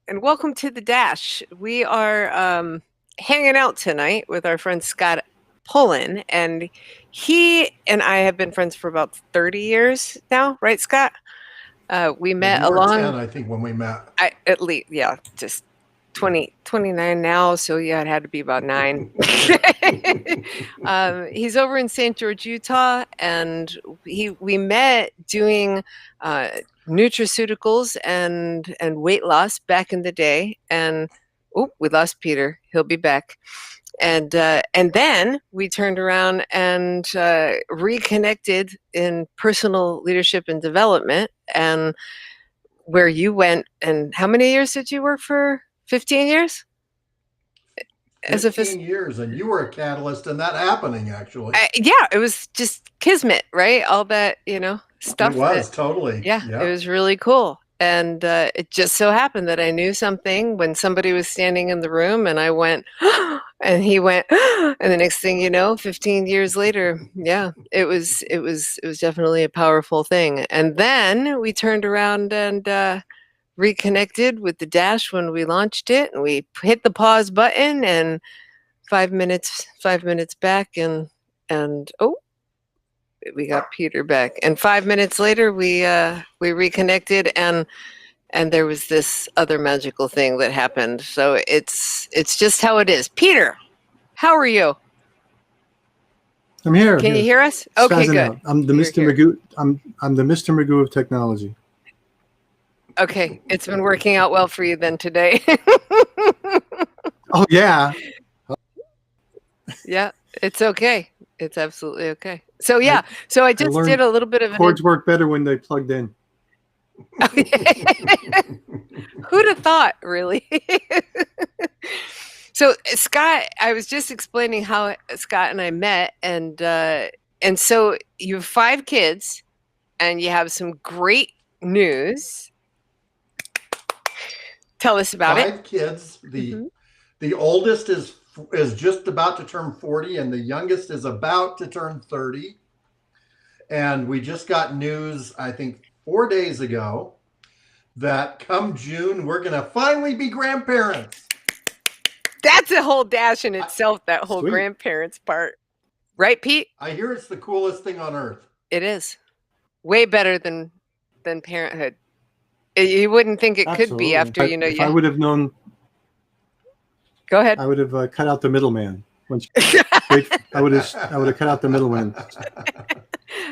and welcome to the Dash. We are hanging out tonight with our friend Scott Pullan, and he and I have been friends for about 30 years now, right, Scott? We Well, met you were 10, along, I think, when we met. at least, yeah, just 29 now, so yeah, it had to be about 9. He's over in St. George, Utah, and we met doing nutraceuticals and weight loss back in the day. And oh, we lost Peter. He'll be back. And then we turned around and reconnected in personal leadership and development, and where you went. And how many years did you work for? 15 years as a 15 years, and you were a catalyst in that happening, actually. yeah, it was just kismet, right? All that, It stuff that, was totally. yeah, it Yep. was really cool. And it just so happened that I knew something when somebody was standing in the room, and I went, and he went, and the next thing you know, 15 years later, yeah, it was definitely a powerful thing. And then we turned around and reconnected with the Dash when we launched it, and we hit the pause button, and 5 minutes back, and oh, we got Peter back. And 5 minutes later, we reconnected, and there was this other magical thing that happened. So it's just how it is. Peter, how are you? I'm here. Can you hear us? Okay, Spazzing good. out. I'm the You're Mr. here. Magoo. I'm the Mr. Magoo of technology. Okay, it's been working out well for you then today. Oh yeah. Yeah, it's okay. It's absolutely okay. So yeah, so I just did learned a little bit of an Chords work better when they plugged in. Who'd have thought, really? So Scott, I was just explaining how Scott and I met, and so you have 5 kids, and you have some great news. Tell us about it. 5 kids. The Mhm. the oldest is just about to turn 40, and the youngest is about to turn 30. And we just got news, I think, 4 days ago, that come June we're going to finally be grandparents. That's a whole dash in itself, that whole Sweet. grandparents part. Right, Pete? I hear it's the coolest thing on earth. It is. Way better than parenthood. You wouldn't think it could be after, If I would have known, Go ahead. I would have cut out the middleman. I would have cut out the middleman.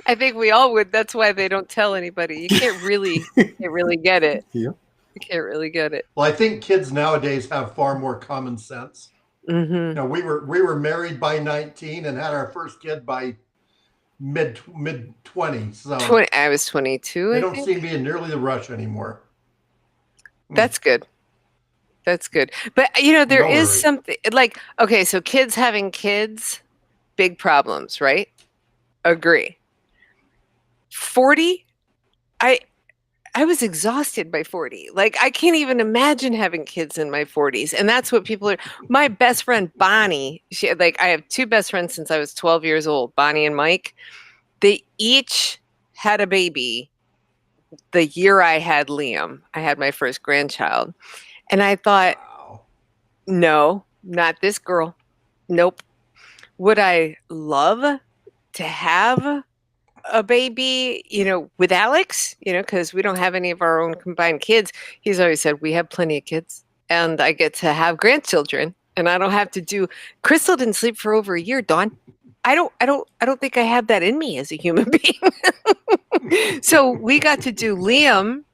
I think we all would. That's why they don't tell anybody. You can't really get it. Yeah. You can't really get it. Well, I think kids nowadays have far more common sense. Mm-hmm. Now, we were married by 19 and had our first kid by mid 20s. So I was 22. they I don't think. seem to be in nearly the rush anymore. That's good. That's good. But there is something like, okay, so kids having kids, big problems, right? Agree. 40, I was exhausted by 40. Like, I can't even imagine having kids in my 40s. And that's what people are. My best friend, Bonnie, I have 2 best friends since I was 12 years old, Bonnie and Mike. They each had a baby the year I had Liam. I had my first grandchild. And I thought, Wow. no, not this girl. Nope. Would I love to have a baby, with Alex, because we don't have any of our own combined kids. He's always said, we have plenty of kids, and I get to have grandchildren, and I don't have to do. Crystal didn't sleep for over a year, Dawn. I don't think I have that in me as a human being. So we got to do Liam,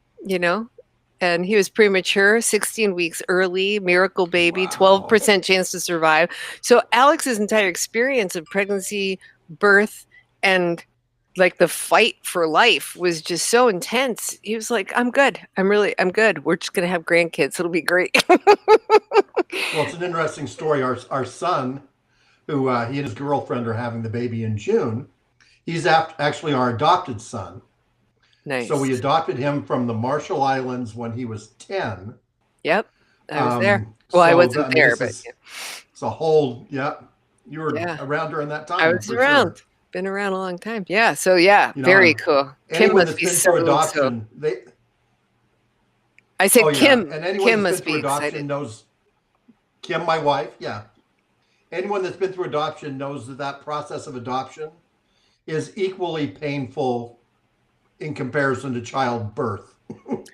and he was premature, 16 weeks early, miracle baby, 12% chance to survive. So Alex's entire experience of pregnancy, birth, and like the fight for life was just so intense. He was like, I'm good. I'm good. We're just going to have grandkids. It'll be great. Well, it's an interesting story. Our son, who he and his girlfriend are having the baby in June, he's actually our adopted son. Nice. So we adopted him from the Marshall Islands when he was 10. Yep. I was there. Well, I wasn't there, but it's a whole, you were around during that time. I was around. Sure. Been around a long time. Yeah. So very cool. Kim must be so adoption. I Oh said yeah, Kim. and anyone Kim that's been must through be adoption excited. knows. Kim, my wife, yeah. Anyone that's been through adoption knows that that process of adoption is equally painful in comparison to childbirth. And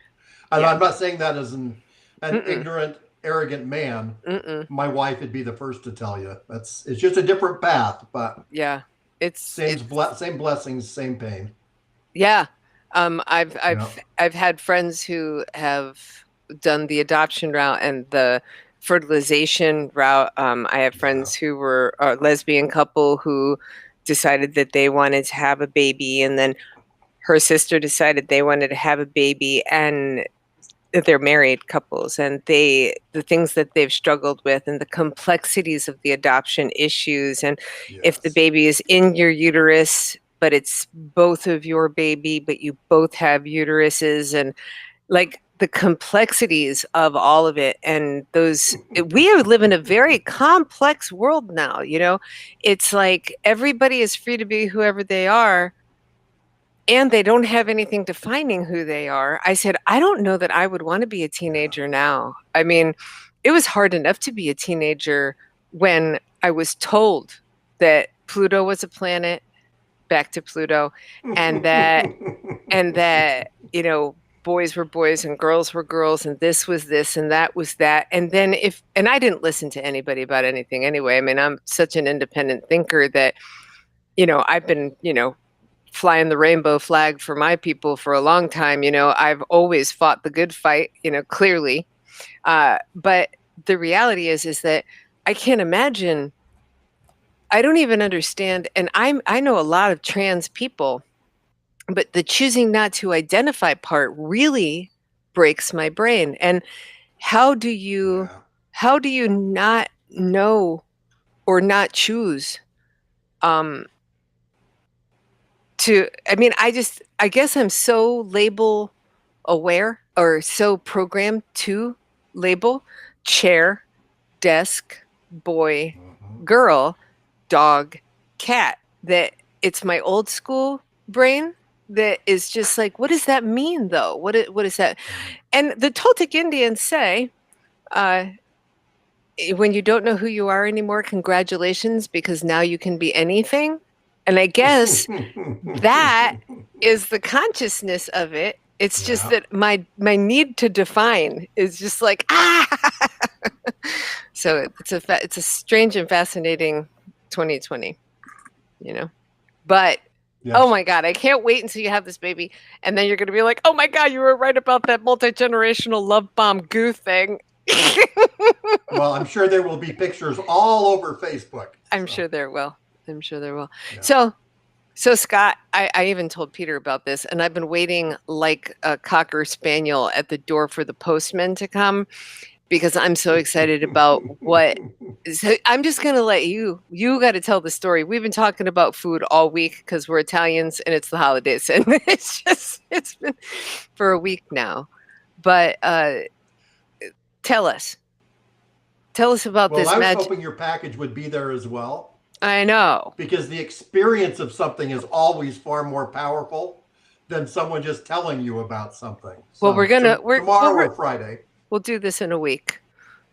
Yeah. I'm not saying that as an Mm-mm. ignorant, arrogant man. Mm-mm. My wife would be the first to tell you. It's just a different path, but Yeah. It's same blessings, same pain. yeah. I've Yeah, I've I've had friends who have done the adoption route and the fertilization route. I have yeah. friends who were a lesbian couple who decided that they wanted to have a baby, and then her sister decided they wanted to have a baby, and they're married couples, and the things that they've struggled with and the complexities of the adoption issues, and if the Yes. baby is in your uterus but it's both of your baby but you both have uteruses, and like the complexities of all of it, and we live in a very complex world now, it's like everybody is free to be whoever they are, and they don't have anything defining who they are. I said, I don't know that I would want to be a Yeah. teenager now. I mean, it was hard enough to be a teenager when I was told that Pluto was a planet, back to Pluto, and that boys were boys and girls were girls, and this was this and that was that. And then and I didn't listen to anybody about anything anyway. I mean, I'm such an independent thinker that, I've been, flying the rainbow flag for my people for a long time. I've always fought the good fight, clearly. But the reality is that I can't imagine. I don't even understand. And I know a lot of trans people, but the choosing not to identify part really breaks my brain. And how do you, Yeah. how do you not know or not choose? Um, I mean, I guess I'm so label aware or so programmed to label chair, desk, boy, Mhm. girl, dog, cat, that it's my old school brain that is just like, what does that mean though? What is that? And the Toltec Indians say, uh, when you don't know who you are anymore, congratulations, because now you can be anything. And I guess that is the consciousness of it. It's just Yeah. that my need to define is just like ah. So it's a strange and fascinating 2020, you know. But oh Yes. my god, I can't wait until you have this baby, and then you're gonna be like, oh my god, you were right about that multi-generational love bomb goo thing. Well, I'm sure there will be pictures all over Facebook. I'm So, sure there will. I'm sure there will. yeah. So Scott, I even told Peter about this, and I've been waiting like a cocker spaniel at the door for the postman to come because I'm so excited about what. So I'm just gonna let you got to tell the story. We've been talking about food all week because we're Italians and it's the holidays, and it's been for a week now. But tell us, tell us about Well, this I was magic. hoping your package would be there as well, I know. because the experience of something is always far more powerful than someone just telling you about something. Well, we're So, gonna we're well, tomorrow or Friday. we'll do this in a week,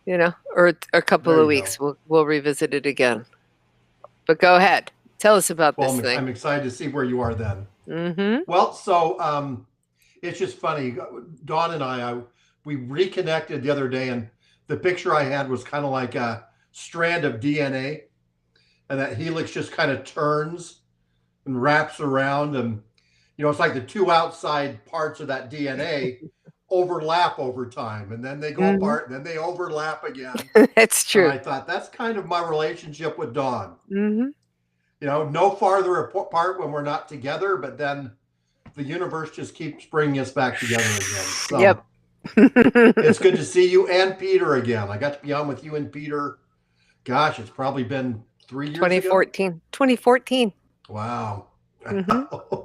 or a couple There of you go. weeks. We'll revisit it again. But go ahead, tell us about Well, this thing. I'm excited to see where you are then. Mm-hmm. Well, so it's just funny. Dawn and we reconnected the other day, and the picture I had was kind of like a strand of DNA, and that helix just kind of turns and wraps around, and it's like the two outside parts of that DNA overlap over time, and then they go Mm-hmm. apart, and then they overlap again. That's And true. I thought that's kind of my relationship with Dawn. Mm-hmm. No farther apart when we're not together, but then the universe just keeps bringing us back together again. Yep. So it's good to see you and Peter again. I got to be on with you and Peter. Gosh, it's probably been 3 years ago. 2014. 2014. Wow. Mm-hmm.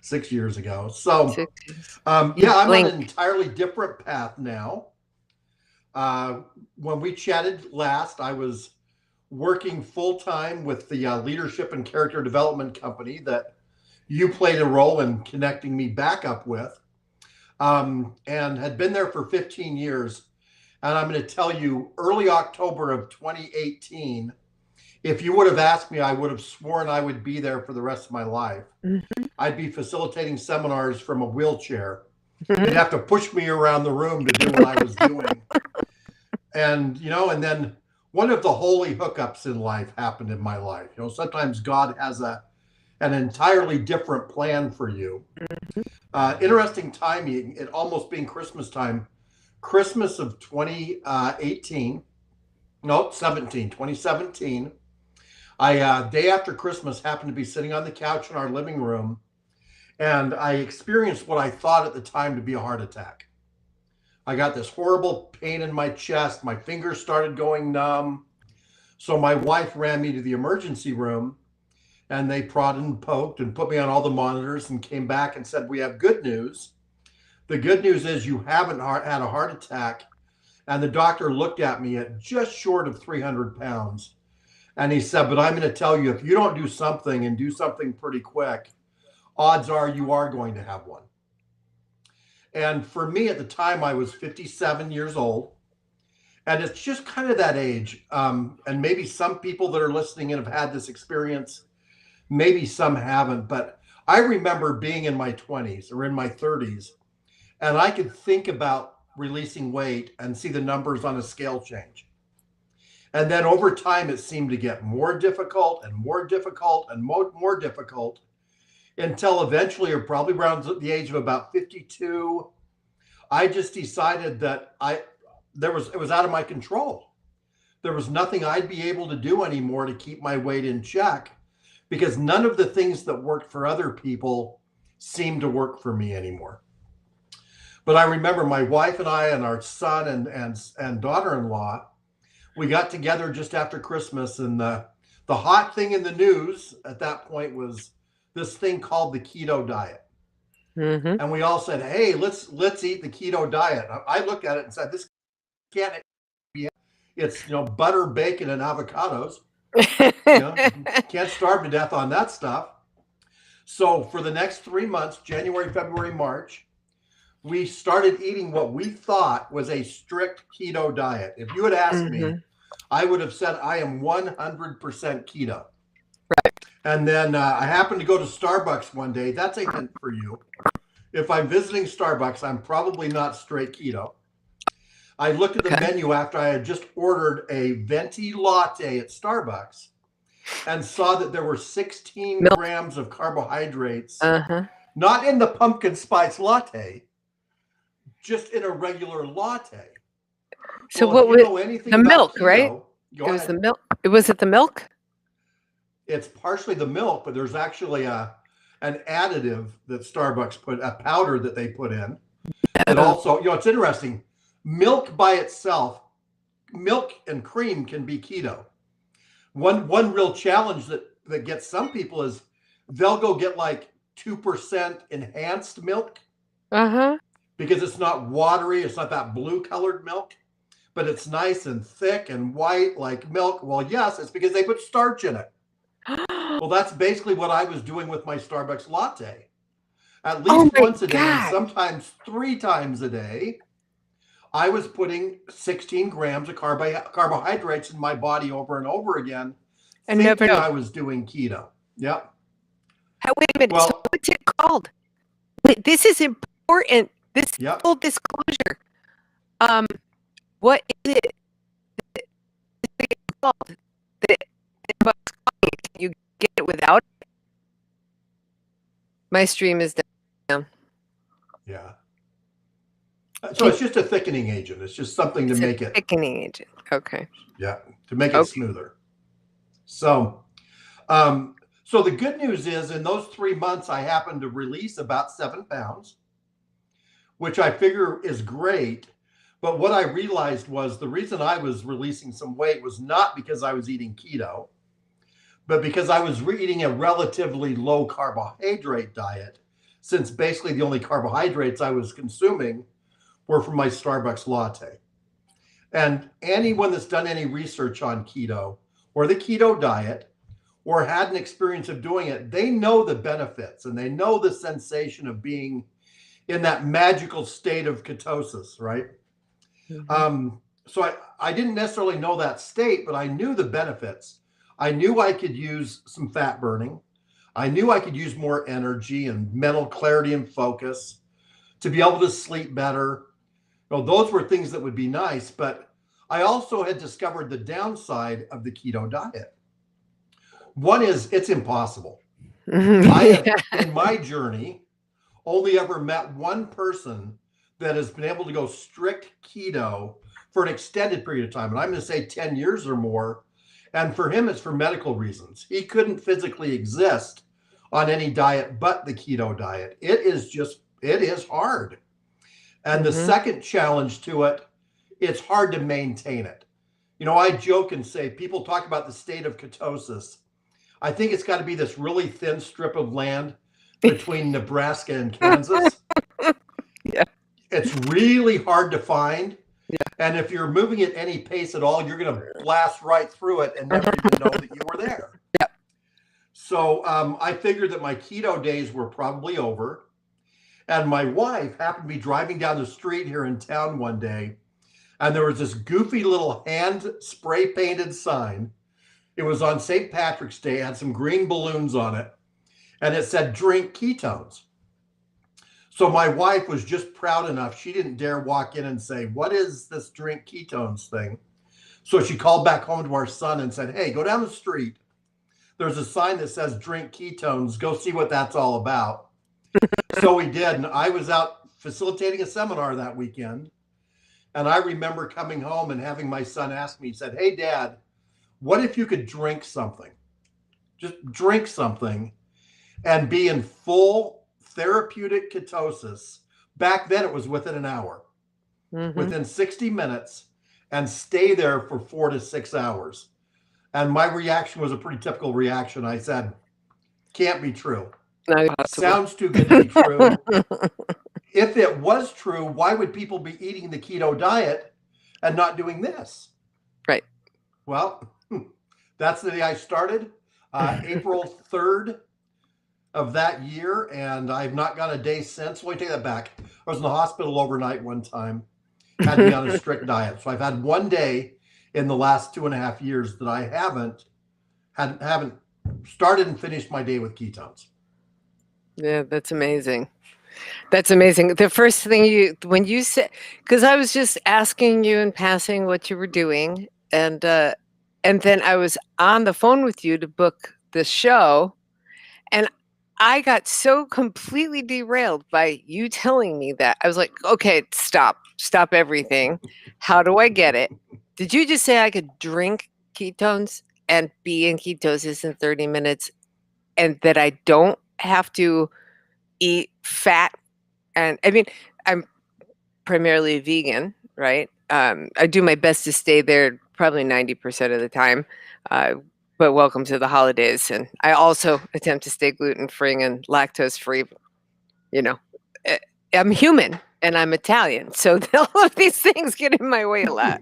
6 years ago. So, 6 years. yeah, You I'm on blink. an entirely different path now. When we chatted last, I was working full time with the leadership and character development company that you played a role in connecting me back up with. and had been there for 15 years. And I'm going to tell you, early October of 2018, if you would have asked me, I would have sworn I would be there for the rest of my life. Mhm. I'd be facilitating seminars from a wheelchair. They'd have to push me around the room to do what I was doing. And, and then one of the holy hookups in life happened in my life. Sometimes God has an entirely different plan for you. Interesting timing, it almost being Christmas time, Christmas of 2017. I, day after Christmas, happened to be sitting on the couch in our living room, and I experienced what I thought at the time to be a heart attack. I got this horrible pain in my chest. My fingers started going numb. So my wife ran me to the emergency room, and they prodded and poked and put me on all the monitors and came back and said, "We have good news. The good news is you haven't had a heart attack." And the doctor looked at me at just short of 300 pounds. And he said, "But I'm going to tell you, if you don't do something and do something pretty quick, odds are you are going to have one." And for me at the time, I was 57 years old. And it's just kind of that age. And maybe some people that are listening and have had this experience, maybe some haven't. But I remember being in my 20s or in my 30s, and I could think about releasing weight and see the numbers on a scale change. And then over time, it seemed to get more difficult and more difficult and more difficult until eventually, or probably around the age of about 52, I just decided that it was out of my control. There was nothing I'd be able to do anymore to keep my weight in check, because none of the things that worked for other people seemed to work for me anymore. But I remember my wife and I and our son and daughter-in-law, we got together just after Christmas, and the hot thing in the news at that point was this thing called the keto diet. Mhm. And we all said, "Hey, let's eat the keto diet." I looked at it and said, "This can't be. It's butter, bacon, and avocados. Can't starve to death on that stuff." So for the next 3 months, January, February, March, we started eating what we thought was a strict keto diet. If you had asked me, Mhm. I would have said I am 100% keto. Right. And then I happened to go to Starbucks one day. That's a hint for you. If I'm visiting Starbucks, I'm probably not straight keto. I looked at the menu after I had just ordered a venti latte at Starbucks and saw that there were 16 Milk. grams of carbohydrates, Uh-huh. not in the pumpkin spice latte, just in a regular latte. So Well, if what you was know anything the about milk, keto, right? go It was ahead. the milk. Was it the milk? It's partially the milk, but there's actually an additive that Starbucks put, a powder that they put in. That also, it's interesting. Milk by itself, milk and cream can be keto. One real challenge that gets some people is they'll go get like 2% enhanced milk Uh-huh. because it's not watery, it's not that blue colored milk, but it's nice and thick and white like milk. Well, yes, it's because they put starch in it. Well, that's basically what I was doing with my Starbucks latte. At Oh least my once a day, and God. sometimes 3 times a day, I was putting 16 grams of carbohydrates in my body over and over again, And never thinking know. I was doing keto. Yep. Wait a minute. So Well, what's it called? Wait, this is important. This is yep. full disclosure. What is it? It's called? Can you get it without it? My stream is down. Yeah. So it's just a thickening agent. It's just something to make it. Thickening agent. Okay. Yeah, to make it smoother. So, so the good news is in those 3 months, I happened to release about 7 pounds, which I figure is great. But what I realized was the reason I was releasing some weight was not because I was eating keto, but because I was eating a relatively low carbohydrate diet, since basically the only carbohydrates I was consuming were from my Starbucks latte. And anyone that's done any research on keto or the keto diet or had an experience of doing it, they know the benefits and they know the sensation of being in that magical state of ketosis, right? So I didn't necessarily know that state, but I knew the benefits. I knew I could use some fat burning. I knew I could use more energy and mental clarity and focus to be able to sleep better. Those were things that would be nice, but I also had discovered the downside of the keto diet. One is it's impossible. I have, in my journey, only ever met one person that has been able to go strict keto for an extended period of time. And I'm going to say 10 years or more. And for him, it's for medical reasons. He couldn't physically exist on any diet but the keto diet. It is hard. And the second challenge to it, it's hard to maintain it. I joke and say, people talk about the state of ketosis. I think it's got to be this really thin strip of land between Nebraska and Kansas. Yeah. It's really hard to find. Yeah. And if you're moving at any pace at all, you're going to blast right through it and never even know that you were there. Yeah. So I figured that my keto days were probably over. And my wife happened to be driving down the street here in town one day, and there was this goofy little hand spray painted sign. It was on St. Patrick's Day, had some green balloons on it, and it said, "Drink ketones." So my wife was just proud enough. She didn't dare walk in and say, "What is this drink ketones thing?" So she called back home to our son and said, "Hey, go down the street. There's a sign that says drink ketones. Go see what that's all about." So we did. And I was out facilitating a seminar that weekend. And I remember coming home and having my son ask me, he said, "Hey, Dad, what if you could drink something? Just drink something and be in full therapeutic ketosis." Back then, it was within an hour, within 60 minutes, and stay there for 4 to 6 hours. And my reaction was a pretty typical reaction. I said, "Can't be true. Sounds too good to be true." If it was true, why would people be eating the keto diet and not doing this? Right. Well, that's the day I started, April 3rd of that year, and I've not gone a day since. Let me take that back. I was in the hospital overnight one time, had to be on a strict diet. So I've had one day in the last 2.5 years that I haven't started and finished my day with ketones. Yeah, that's amazing. That's amazing. The first thing when you said, because I was just asking you in passing what you were doing, and then I was on the phone with you to book the show, and I got so completely derailed by you telling me that. I was like, okay, stop everything. How do I get it? Did you just say I could drink ketones and be in ketosis in 30 minutes, and that I don't have to eat fat? And I mean, I'm primarily vegan, right? I do my best to stay there probably 90% of the time, but welcome to the holidays. And I also attempt to stay gluten-free and lactose-free. I'm human and I'm Italian, so all of these things get in my way a lot.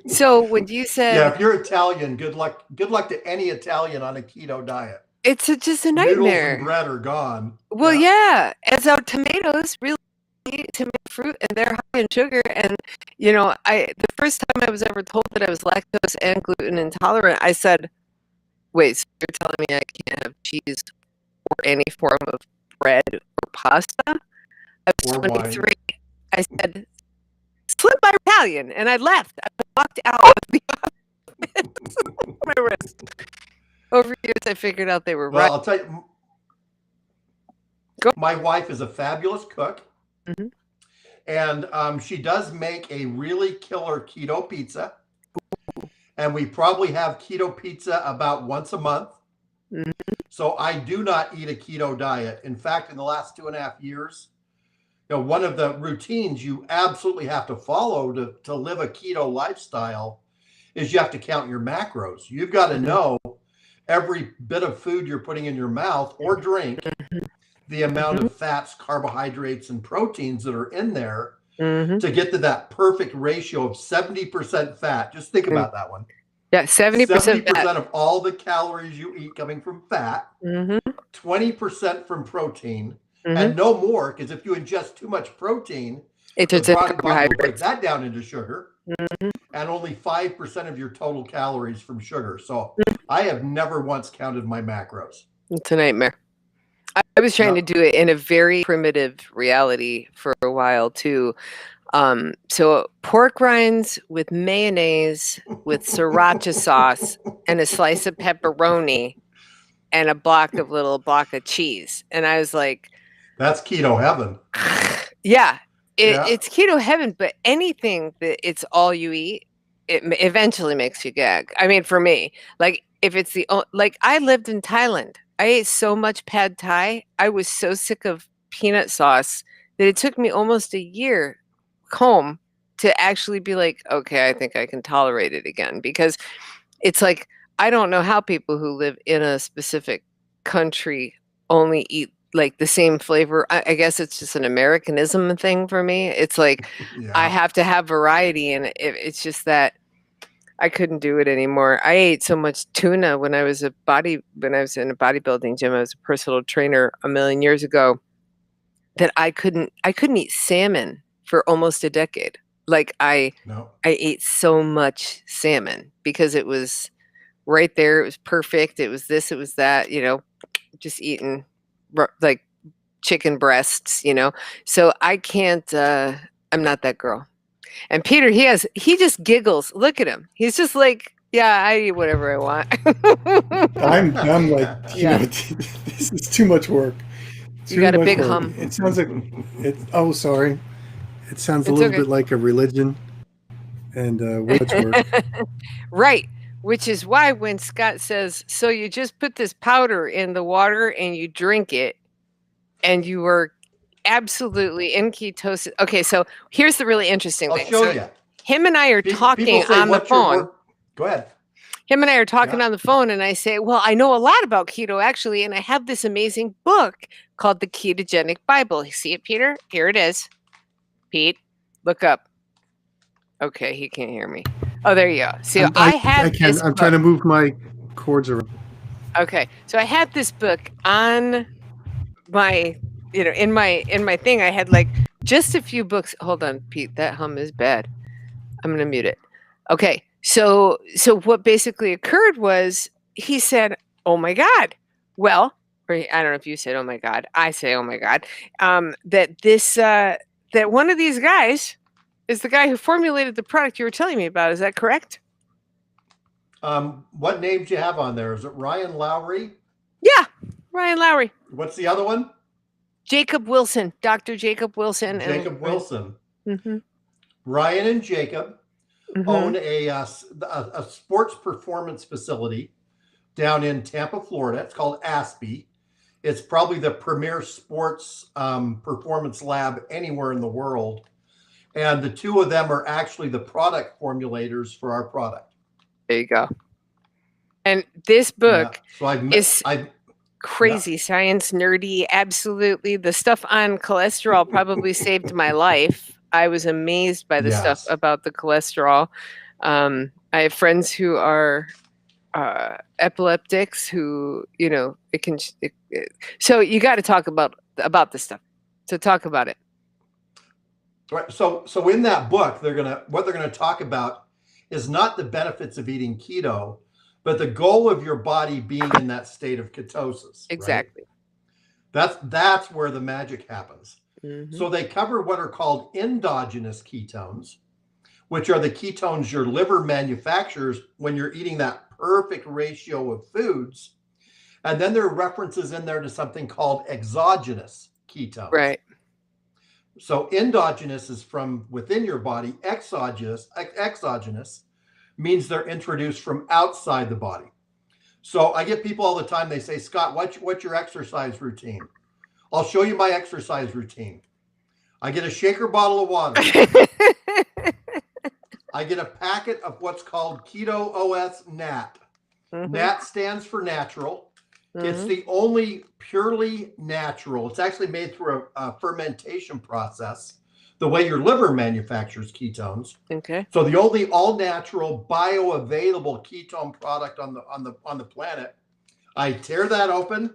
So when you said, yeah, if you're Italian, good luck to any Italian on a keto diet. It's just a nightmare. Noodles and bread are gone. Well, yeah, as our tomatoes really tomato fruit, and they're high in sugar. And the first time I was ever told that I was lactose and gluten intolerant, I said, "Wait, so you're telling me I can't have cheese or any form of bread or pasta?" I was 23. I said, "Slip my Italian," and I left. I walked out of the office. My wrist. Over years, I figured out they were right. I'll tell you, my wife is a fabulous cook, and she does make a really killer keto pizza. And we probably have keto pizza about once a month. So I do not eat a keto diet. In fact, in the last 2.5 years, one of the routines you absolutely have to follow to live a keto lifestyle is you have to count your macros. You've got to know every bit of food you're putting in your mouth or drink, the amount of fats, carbohydrates, and proteins that are in there to get to that perfect ratio of 70% fat. Just think about that one. Yeah, 70% fat. Of all the calories you eat coming from fat, 20% from protein, and no more, because if you ingest too much protein, It the turns into body will break carbohydrates. that down into sugar, and only 5% of your total calories from sugar. So I have never once counted my macros. It's a nightmare. I was trying to do it in a very primitive reality for a while too. So pork rinds with mayonnaise, with sriracha sauce, and a slice of pepperoni, and a little block of cheese. And I was like, that's keto heaven. Yeah, it's keto heaven, but anything that it's all you eat, it eventually makes you gag. I mean, for me, like if it's like I lived in Thailand, I ate so much pad thai, I was so sick of peanut sauce that it took me almost a year home to actually be like, okay, I think I can tolerate it again, because it's like I don't know how people who live in a specific country only eat like the same flavor. I guess it's just an Americanism thing for me. It's like I have to have variety, and it's just that I couldn't do it anymore. I ate so much tuna when I was in a bodybuilding gym. I was a personal trainer a million years ago, that I couldn't eat salmon for almost a decade. Like I ate so much salmon because it was right there. It was perfect. It was this, it was that, just eating like chicken breasts, So I can't, I'm not that girl. And Peter, he just giggles. Look at him. He's just like, yeah, I eat whatever I want. I'm like, this is too much work. You got a big hum. It sounds like sorry. It sounds a little bit like a religion and way much work. Right. Which is why when Scott says, so you just put this powder in the water and you drink it and you were absolutely in ketosis. Okay, so here's the really interesting thing. I'll show you. Him and I are talking on the phone. Go ahead. Him and I are talking on the phone, and I say, well, I know a lot about keto, actually, and I have this amazing book called The Ketogenic Bible. You see it, Peter? Here it is. Pete, look up. Okay, he can't hear me. Oh, there you go. See, I had this book. I'm trying to move my cords around. Okay, so I had this book on my, in my thing. I had like just a few books. Hold on, Pete, that hum is bad. I'm gonna mute it. Okay, so what basically occurred was he said, "Oh my God." Well, or I don't know if you said, "Oh my God." I say, "Oh my God." That one of these guys is the guy who formulated the product you were telling me about. Is that correct? What names you have on there? Is it Ryan Lowry? Yeah, Ryan Lowry. What's the other one? Jacob Wilson, Dr. Jacob Wilson. Jacob Wilson. Mm-hmm. Ryan and Jacob own a sports performance facility down in Tampa, Florida. It's called ASPE. It's probably the premier sports performance lab anywhere in the world. And the two of them are actually the product formulators for our product. There you go. And this book is crazy science, nerdy, absolutely. The stuff on cholesterol probably saved my life. I was amazed by the stuff about the cholesterol. I have friends who are epileptics who, so you got to talk about this stuff. So talk about it. Right. So in that book, what they're gonna talk about is not the benefits of eating keto, but the goal of your body being in that state of ketosis. Exactly. Right? That's where the magic happens. Mm-hmm. So they cover what are called endogenous ketones, which are the ketones your liver manufactures when you're eating that perfect ratio of foods. And then there are references in there to something called exogenous ketones. Right. So endogenous is from within your body. Exogenous means they're introduced from outside the body. So I get people all the time, they say, Scott, what's your exercise routine? I'll show you my exercise routine. I get a shaker bottle of water. I get a packet of what's called Keto OS NAT. Mm-hmm. NAT stands for natural. Mm-hmm. It's the only purely natural. It's actually made through a fermentation process, the way your liver manufactures ketones. Okay. So the only all-natural, bioavailable ketone product on the planet. I tear that open.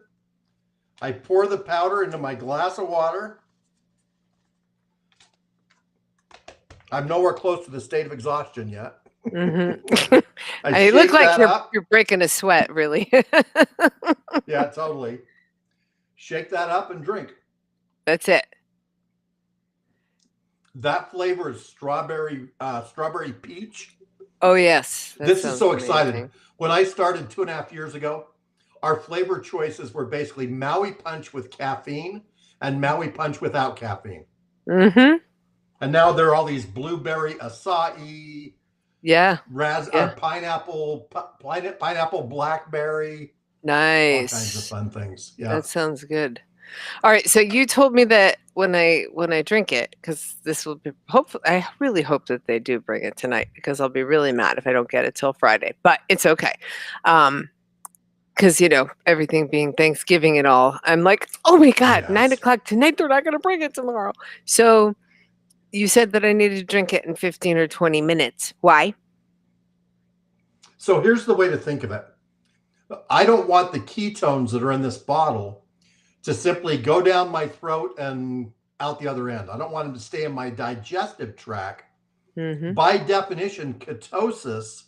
I pour the powder into my glass of water. I'm nowhere close to the state of exhaustion yet. Mm-hmm. I You look shake like that up. you're breaking a sweat, really. Yeah, totally. Shake that up and drink. That's it. That flavor is strawberry peach. Oh yes, This is so excited. amazing. When I started 2.5 years ago, our flavor choices were basically Maui Punch with caffeine and Maui Punch without caffeine. Mm-hmm. And now there are all these blueberry acai, Yeah. pineapple blackberry, all kinds of Nice. fun things. Yeah. That sounds good. All right, so you told me that when I drink it, because this will be hopefully, I really hope that they do bring it tonight, because I'll be really mad if I don't get it till Friday. But it's okay, because everything being Thanksgiving and all, I'm like, oh my God, Yes. 9 o'clock tonight. They're not going to bring it tomorrow. So you said that I needed to drink it in 15 or 20 minutes. Why? So here's the way to think of it. I don't want the ketones that are in this bottle to simply go down my throat and out the other end. I don't want them to stay in my digestive tract. Mm-hmm. By definition, ketosis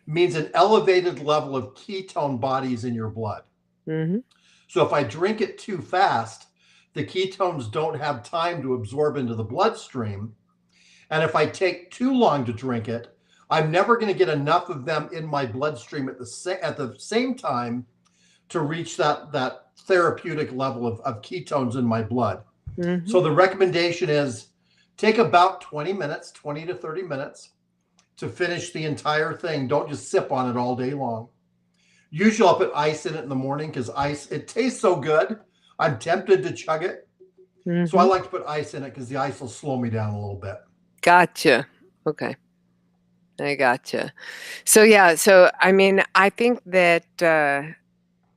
means an elevated level of ketone bodies in your blood. Mm-hmm. So if I drink it too fast, the ketones don't have time to absorb into the bloodstream. And if I take too long to drink it, I'm never going to get enough of them in my bloodstream at the same time to reach that therapeutic level of ketones in my blood. Mm-hmm. So the recommendation is take about 20 to 30 minutes to finish the entire thing. Don't just sip on it all day long. Usually I'll put ice in it in the morning because it tastes so good. I'm tempted to chug it. Mm-hmm. So I like to put ice in it because the ice will slow me down a little bit. Gotcha. Okay. I gotcha. So yeah, I mean, I think that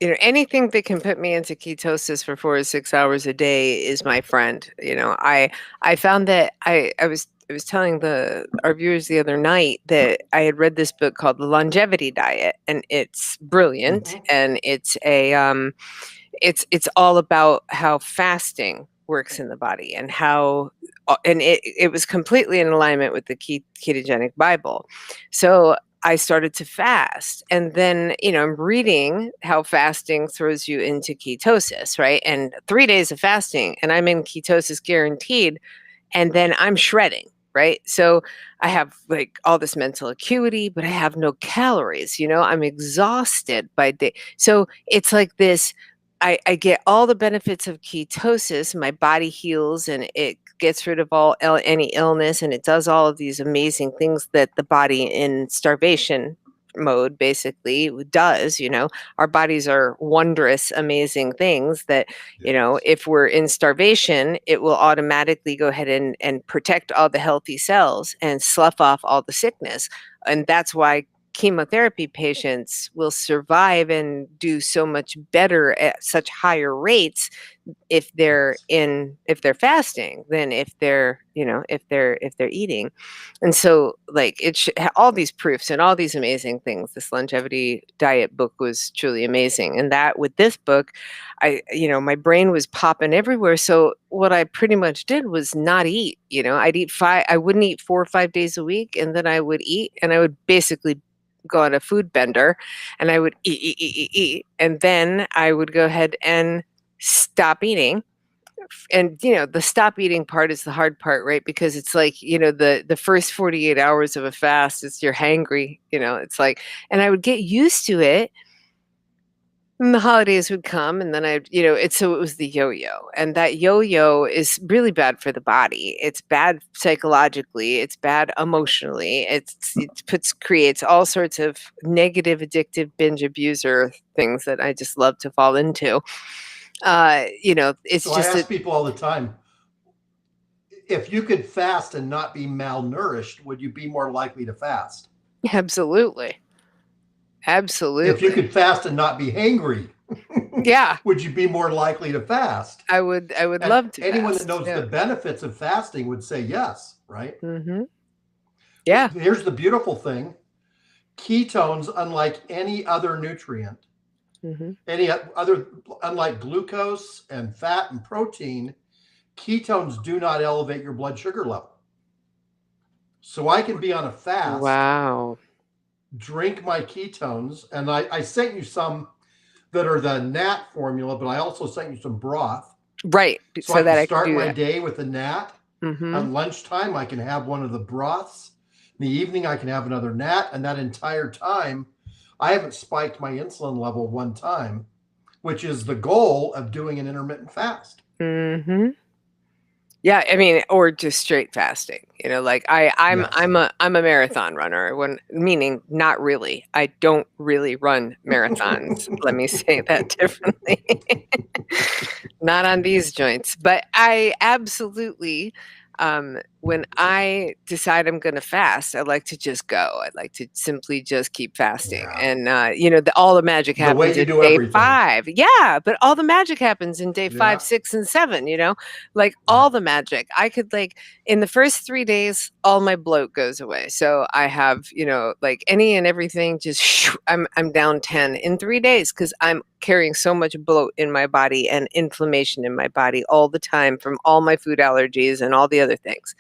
anything that can put me into ketosis for 4 to 6 hours a day is my friend. I found that I was telling our viewers the other night that I had read this book called The Longevity Diet, and it's brilliant, Mhm. and it's it's all about how fasting works in the body, and how and it was completely in alignment with the ketogenic Bible. So I started to fast, and then I'm reading how fasting throws you into ketosis, right? And 3 days of fasting and I'm in ketosis guaranteed, and then I'm shredding, right? So I have like all this mental acuity, but I have no calories, I'm exhausted by day. So it's like this, I get all the benefits of ketosis, my body heals and it gets rid of any illness, and it does all of these amazing things that the body in starvation mode basically does. Our bodies are wondrous, amazing things that if we're in starvation, it will automatically go ahead and protect all the healthy cells and slough off all the sickness. And that's why chemotherapy patients will survive and do so much better at such higher rates if they're fasting than if they're eating. And so like all these proofs and all these amazing things. This longevity diet book was truly amazing, and that with this book my brain was popping everywhere. So what I pretty much did was not eat. I wouldn't eat 4 or 5 days a week, and then I would eat, and I would basically go on a food bender, and I would eat, and then I would go ahead and stop eating. And the stop eating part is the hard part, right? Because it's like the first 48 hours of a fast, it's you're hangry, it's like, and I would get used to it, and the holidays would come, and then so it was the yo-yo, and that yo-yo is really bad for the body. It's bad psychologically, it's bad emotionally, it creates all sorts of negative, addictive, binge abuser things that I just love to fall into. It's so just I ask people all the time, if you could fast and not be malnourished, would you be more likely to fast? Absolutely. If you could fast and not be hangry, yeah, would you be more likely to fast? I would love to. Anyone fast. that knows the benefits of fasting would say yes, right? Mm-hmm. Yeah. Here's the beautiful thing. Ketones, unlike any other nutrient, Any other, unlike glucose and fat and protein, ketones do not elevate your blood sugar level. So I can be on a fast, Wow. drink my ketones, and I sent you some that are the NAT formula, but I also sent you some broth. Right. So So I can that I can start do my that. day with the NAT. At lunchtime, I can have one of the broths. In the evening, I can have another NAT. And that entire time, I haven't spiked my insulin level one time, which is the goal of doing an intermittent fast. Yeah, I mean, or just straight fasting. You know, like I'm Yes. I'm a marathon runner. When meaning not really. I don't really run marathons. Let me say that differently. Not on these joints, but I absolutely. When I decide I'm going to fast, I like to just go. I like to simply just keep fasting, Yeah. and you know, all the magic The way happens you in do day everything. 5. Yeah, but all the magic happens in day 5, Yeah. 6, and 7. You know, like all the magic. I could like in the first 3 days, all my bloat goes away. So I have, you know, like any and everything. Just I'm down 10 in 3 days because I'm carrying so much bloat in my body and inflammation in my body all the time from all my food allergies and all the other things.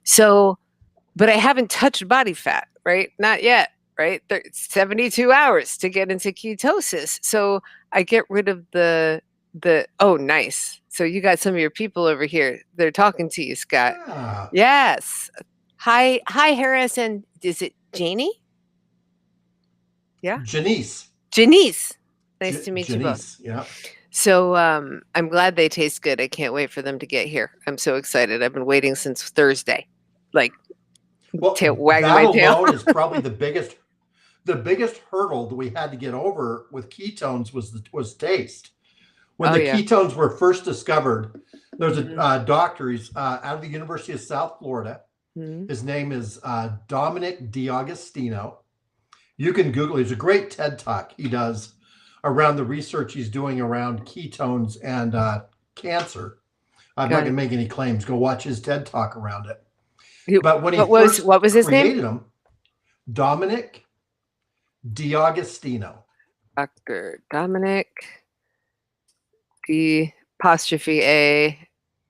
So, but I haven't touched body fat, right? Not yet, right? There's 72 hours to get into ketosis. So I get rid of oh, nice. So you got some of your people over here. They're talking to you, Scott. Yeah. Yes. Hi, Harris, and is it Janie? Yeah. Janice. Nice to meet you both. Janice. Yeah. So I'm glad they taste good. I can't wait for them to get here. I'm so excited. I've been waiting since Thursday. Like wagging my tail. That alone is probably the biggest hurdle that we had to get over with ketones was taste. When the ketones were first discovered, there's a doctor, he's out of the University of South Florida. His name is Dominic D'Agostino. You can Google, he's a great TED Talk he does around the research he's doing around ketones and cancer. I'm not going to make any claims. Go watch his TED Talk around it. But when he what was his name? Him, Dominic D'Agostino. Dr. Dominic D''A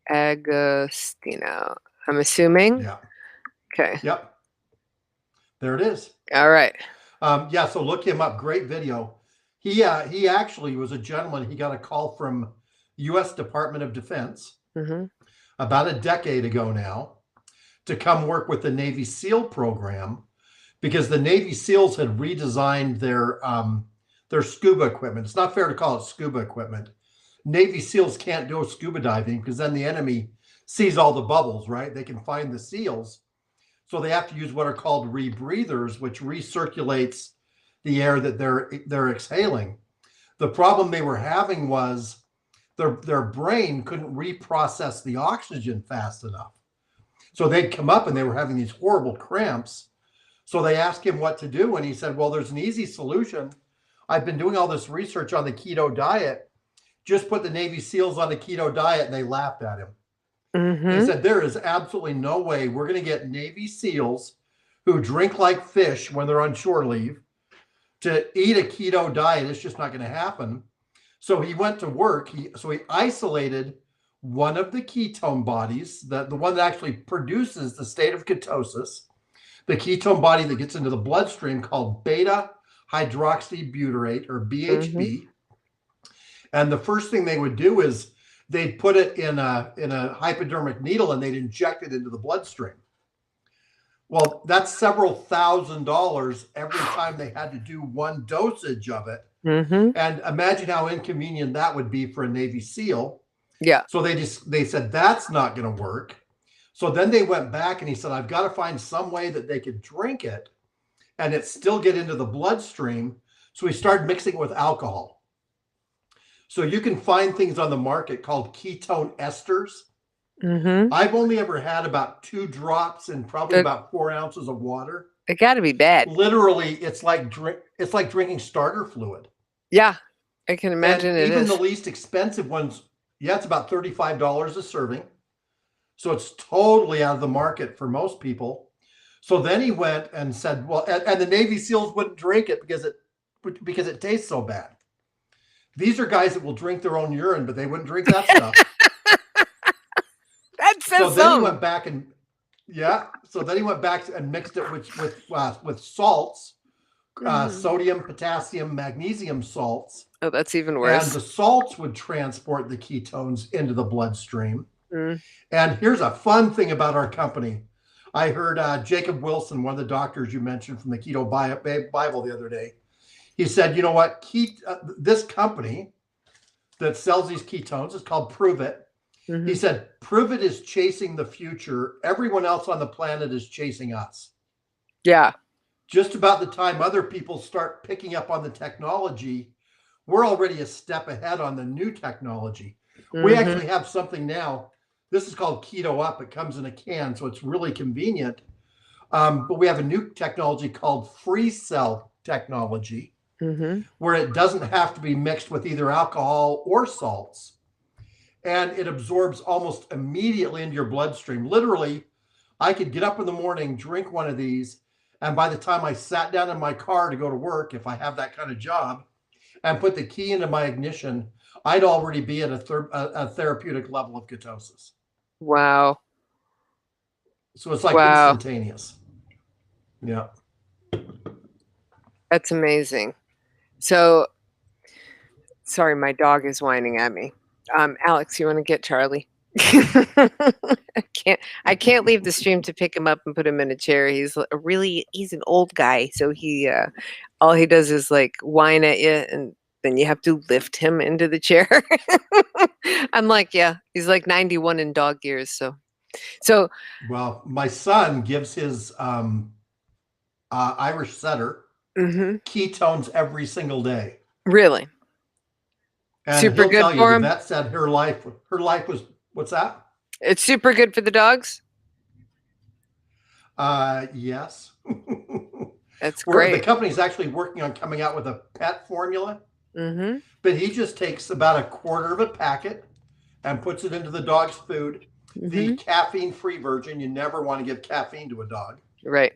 Agostino. I'm assuming. Yeah. Okay. Yep. There it is. All right. Yeah. So look him up. Great video. He actually was a gentleman. He got a call from U.S. Department of Defense about a decade ago now to come work with the Navy SEAL program because the Navy SEALs had redesigned their scuba equipment. It's not fair to call it scuba equipment. Navy SEALs can't do scuba diving because then the enemy sees all the bubbles, right? They can find the SEALs. So they have to use what are called rebreathers, which recirculates the air that they're exhaling. The problem they were having was their brain couldn't reprocess the oxygen fast enough. So they'd come up and they were having these horrible cramps. So they asked him what to do. And he said, well, there's an easy solution. I've been doing all this research on the keto diet. Just put the Navy SEALs on the keto diet. And they laughed at him. They said, there is absolutely no way we're going to get Navy SEALs who drink like fish when they're on shore leave to eat a keto diet. It's just not going to happen. So he went to work. He isolated one of the ketone bodies, the one that actually produces the state of ketosis, the ketone body that gets into the bloodstream called beta hydroxybutyrate or BHB. And the first thing they would do is they'd put it in a hypodermic needle and they'd inject it into the bloodstream. Well, that's several $1,000s every time they had to do one dosage of it. And imagine how inconvenient that would be for a Navy SEAL. Yeah. So they said, that's not going to work. So then they went back and he said, I've got to find some way that they could drink it and it still get into the bloodstream. So he started mixing it with alcohol. So you can find things on the market called ketone esters. I've only ever had about 2 drops in probably about 4 ounces of water. It got to be bad. Literally, it's like drinking starter fluid. Yeah, I can imagine it even is. the least expensive ones, it's about $35 a serving. So it's totally out of the market for most people. So then he went and said, well, and the Navy SEALs wouldn't drink it because it tastes so bad. These are guys that will drink their own urine, but they wouldn't drink that stuff. That says So then he something. went back and So then he went back and mixed it with salts, sodium, potassium, magnesium salts. Oh, that's even worse. And the salts would transport the ketones into the bloodstream. Mm. And here's a fun thing about our company. I heard Jacob Wilson, one of the doctors you mentioned from the Keto Bible the other day. He said, you know what? This company that sells these ketones is called Prove It. Mm-hmm. He said, Prove It is chasing the future. Everyone else on the planet is chasing us. Yeah. Just about the time other people start picking up on the technology, we're already a step ahead on the new technology. Mm-hmm. We actually have something now. This is called Keto Up. It comes in a can, so it's really convenient. But we have a new technology called free cell technology, where it doesn't have to be mixed with either alcohol or salts. And it absorbs almost immediately into your bloodstream. Literally, I could get up in the morning, drink one of these, and by the time I sat down in my car to go to work, if I have that kind of job, and put the key into my ignition, I'd already be at a therapeutic level of ketosis. Wow. So it's like instantaneous. Yeah. That's amazing. So, sorry, my dog is whining at me. Alex, you want to get Charlie? I can't leave the stream to pick him up and put him in a chair. He's an old guy. So all he does is like whine at you, and then you have to lift him into the chair. I'm like, yeah, he's like 91 in dog years. So well, my son gives his Irish setter ketones every single day. Really? And super good for him. The vet said her life was, what's that? It's super good for the dogs. Yes. That's great. The company's actually working on coming out with a pet formula. But he just takes about a quarter of a packet and puts it into the dog's food. The caffeine-free version. You never want to give caffeine to a dog. Right.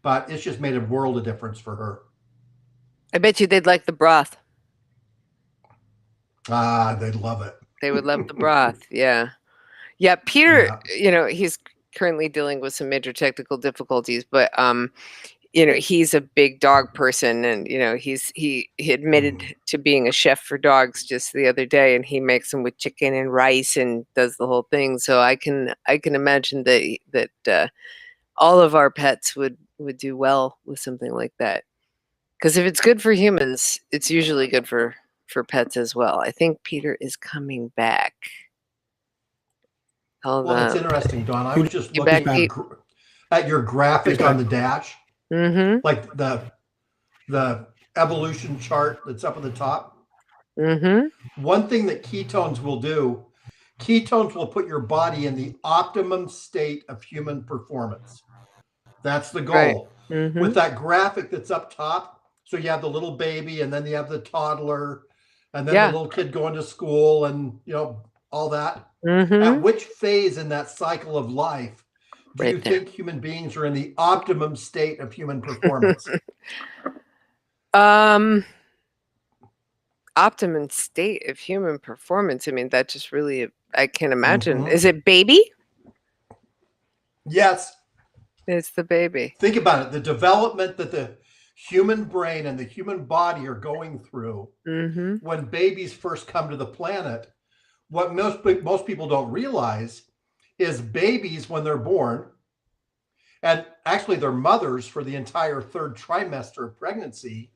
But it's just made a world of difference for her. I bet you they'd like the broth. They'd love it. They would love the broth. Yeah. Yeah. Peter, he's currently dealing with some major technical difficulties, but, he's a big dog person, and, he admitted to being a chef for dogs just the other day, and he makes them with chicken and rice and does the whole thing. So I can imagine that all of our pets would do well with something like that. Because if it's good for humans, it's usually good for pets as well. I think Peter is coming back. It's interesting, Don. I was just looking at your graphic on the dash, like the evolution chart that's up at the top. One thing that ketones will put your body in the optimum state of human performance. That's the goal. Right. With that graphic that's up top, so you have the little baby, and then you have the toddler, and then the little kid going to school, and all that. At which phase in that cycle of life do you think human beings are in the optimum state of human performance? Optimum state of human performance. I mean, that just really, I can't imagine. Is it baby? Yes. It's the baby. Think about it. The development that the human brain and the human body are going through when babies first come to the planet. What most people don't realize is babies, when they're born, and actually their mothers for the entire third trimester of pregnancy,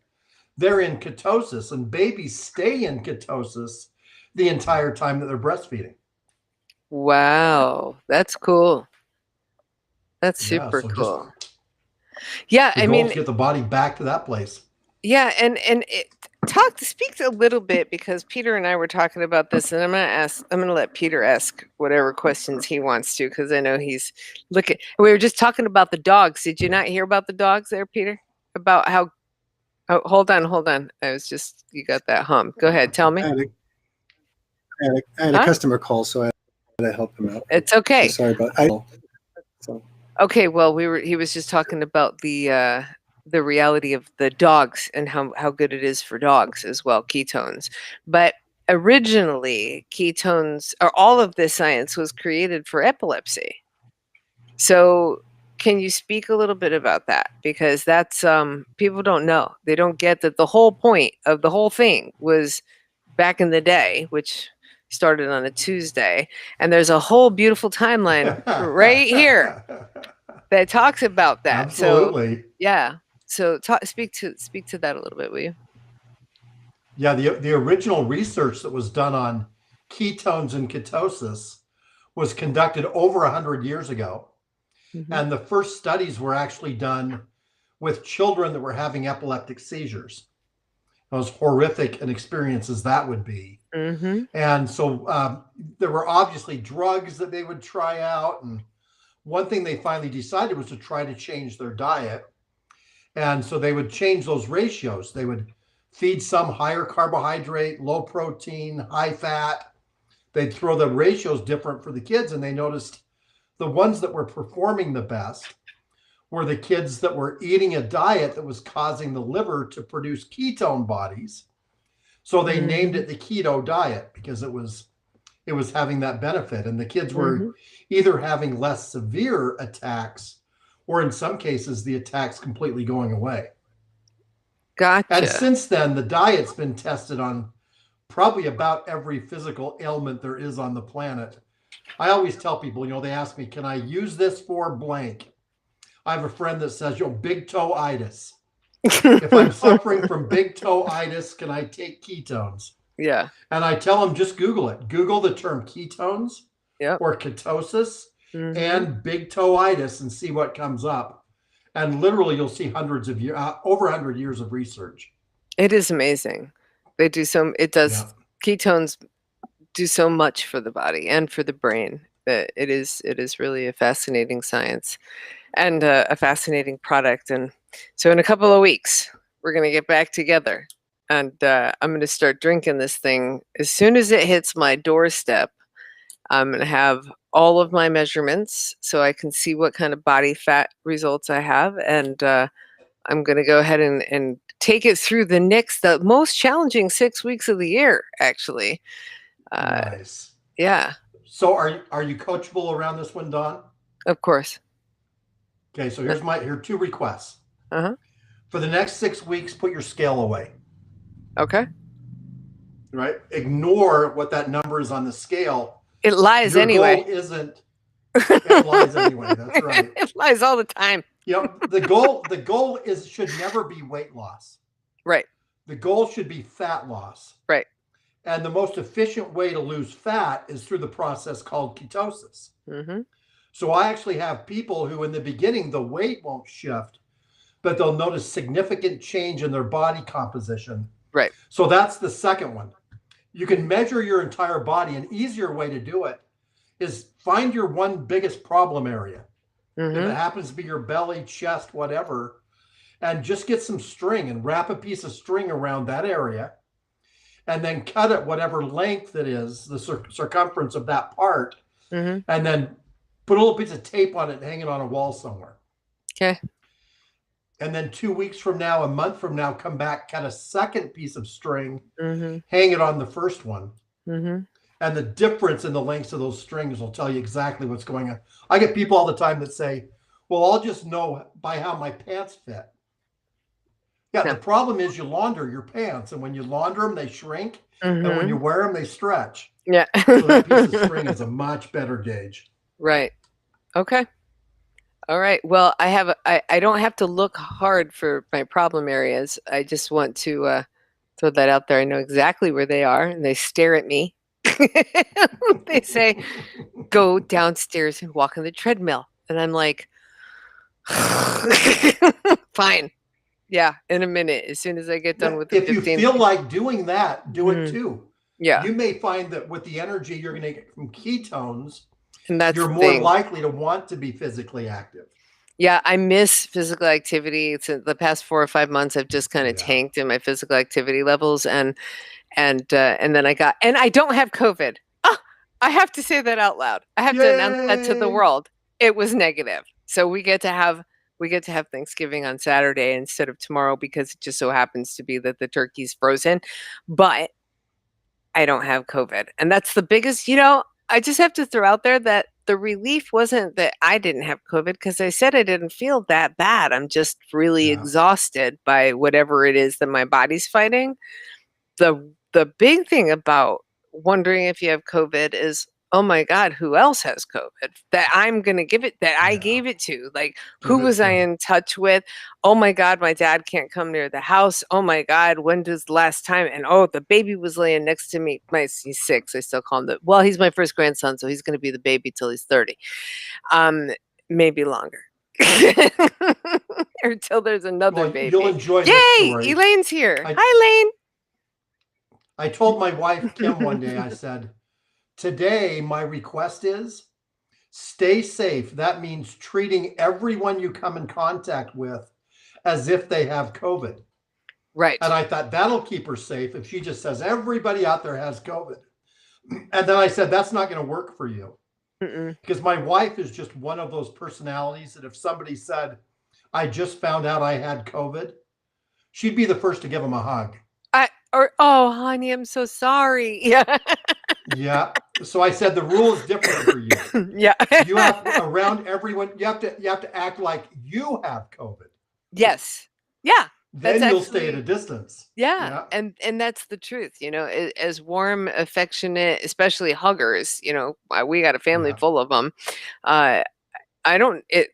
they're in ketosis, and babies stay in ketosis the entire time that they're breastfeeding. Wow, that's cool. That's super cool. Yeah, I mean, get the body back to that place. Yeah, and speak a little bit, because Peter and I were talking about this, and I'm gonna let Peter ask whatever questions he wants to, because I know he's looking. We were just talking about the dogs. Did you not hear about the dogs there, Peter? About how? Oh, hold on. You got that hum. Go ahead, tell me. I had a customer call, so I had to help him out. It's okay. So sorry about that. Okay, well, he was just talking about the the reality of the dogs and how good it is for dogs as well, ketones. But originally, ketones, or all of this science, was created for epilepsy. So can you speak a little bit about that? Because that's people don't know. They don't get that the whole point of the whole thing was back in the day, which started on a Tuesday, and there's a whole beautiful timeline right here that talks about that. Absolutely. So yeah. So speak to that a little bit, will you? Yeah, the original research that was done on ketones and ketosis was conducted over 100 years ago. Mm-hmm. And the first studies were actually done with children that were having epileptic seizures. As horrific an experience as that would be. Mm-hmm. And so there were obviously drugs that they would try out. And one thing they finally decided was to try to change their diet. And so they would change those ratios. They would feed some higher carbohydrate, low protein, high fat. They'd throw the ratios different for the kids. And they noticed the ones that were performing the best were the kids that were eating a diet that was causing the liver to produce ketone bodies. So they named it the keto diet because it was having that benefit. And the kids were either having less severe attacks, or in some cases, the attacks completely going away. Gotcha. And since then, the diet's been tested on probably about every physical ailment there is on the planet. I always tell people, they ask me, can I use this for blank? I have a friend that says, big toe-itis. If I'm suffering from big toe-itis, can I take ketones? Yeah. And I tell them, just Google it. Google the term ketones or ketosis and big toe-itis and see what comes up. And literally, you'll see hundreds of years, over 100 years of research. It is amazing. Ketones do so much for the body and for the brain. That it is really a fascinating science and a fascinating product. And so in a couple of weeks, we're going to get back together, and I'm going to start drinking this thing as soon as it hits my doorstep. I'm going to have all of my measurements so I can see what kind of body fat results I have. And I'm going to go ahead and take it through the most challenging 6 weeks of the year, actually. Nice. Yeah. So are you coachable around this one, Dawn? Of course. Okay, so here are 2 requests. For the next 6 weeks, put your scale away. Okay. Right? Ignore what that number is on the scale. It lies anyway. Goal isn't. It lies anyway. That's right. It lies all the time. The goal should never be weight loss. Right. The goal should be fat loss. Right. And the most efficient way to lose fat is through the process called ketosis. So I actually have people who in the beginning, the weight won't shift, but they'll notice significant change in their body composition. Right. So that's the second one. You can measure your entire body. An easier way to do it is find your one biggest problem area. If it happens to be your belly, chest, whatever, and just get some string and wrap a piece of string around that area, and then cut it whatever length it is, the circumference of that part, and then put a little piece of tape on it and hang it on a wall somewhere. Okay. And then 2 weeks from now, a month from now, come back, cut a second piece of string, Mm-hmm. hang it on the first one. Mm-hmm. And the difference in the lengths of those strings will tell you exactly what's going on. I get people all the time that say, well, I'll just know by how my pants fit. Yeah, the problem is you launder your pants. And when you launder them, they shrink. Mm-hmm. And when you wear them, they stretch. Yeah. So that piece of string is a much better gauge. Right. Okay. All right. Well, I don't have to look hard for my problem areas. I just want to throw that out there. I know exactly where they are, and they stare at me. They say, go downstairs and walk on the treadmill. And I'm like, fine. Yeah, in a minute, as soon as I get done with the 15. If you feel like doing that, do it too. Yeah. You may find that with the energy you're going to get from ketones, and that's you're more likely to want to be physically active. Yeah, I miss physical activity. It's the past 4 or 5 months I've just kind of tanked in my physical activity levels, and then I don't have COVID. Oh, I have to say that out loud. I have to announce that to the world. It was negative. So we get to have We get to have Thanksgiving on Saturday instead of tomorrow because it just so happens to be that the turkey's frozen. But I don't have COVID. And that's the biggest, I just have to throw out there that the relief wasn't that I didn't have COVID because I said I didn't feel that bad. I'm just really Yeah. exhausted by whatever it is that my body's fighting. The big thing about wondering if you have COVID is, oh my God, who else has COVID that I'm going to give it, that I Yeah. gave it to? Like, who Give it was I to. in touch with? Oh my God, my dad can't come near the house. Oh my God, when does the last time? And oh, the baby was laying next to me. He's 6. I still call him well, he's my first grandson, so he's going to be the baby till he's 30. Maybe longer. Or till there's another Well, you'll baby. enjoy this Yay! story. Elaine's here. I, Hi, Elaine. I told my wife, Kim, one day, I said, today my request is stay safe. That means treating everyone you come in contact with as if they have COVID. Right. And I thought that'll keep her safe if she just says everybody out there has COVID. And then I said, that's not going to work for you. Mm-mm. Because my wife is just one of those personalities that if somebody said, I just found out I had COVID, she'd be the first to give them a hug. Oh, honey, I'm so sorry. Yeah. Yeah. So I said the rule is different for you. Yeah. You have around everyone, you have to act like you have COVID. Yes. Yeah. Then you'll stay at a distance. Yeah. And that's the truth, as warm, affectionate, especially huggers, we got a family full of them.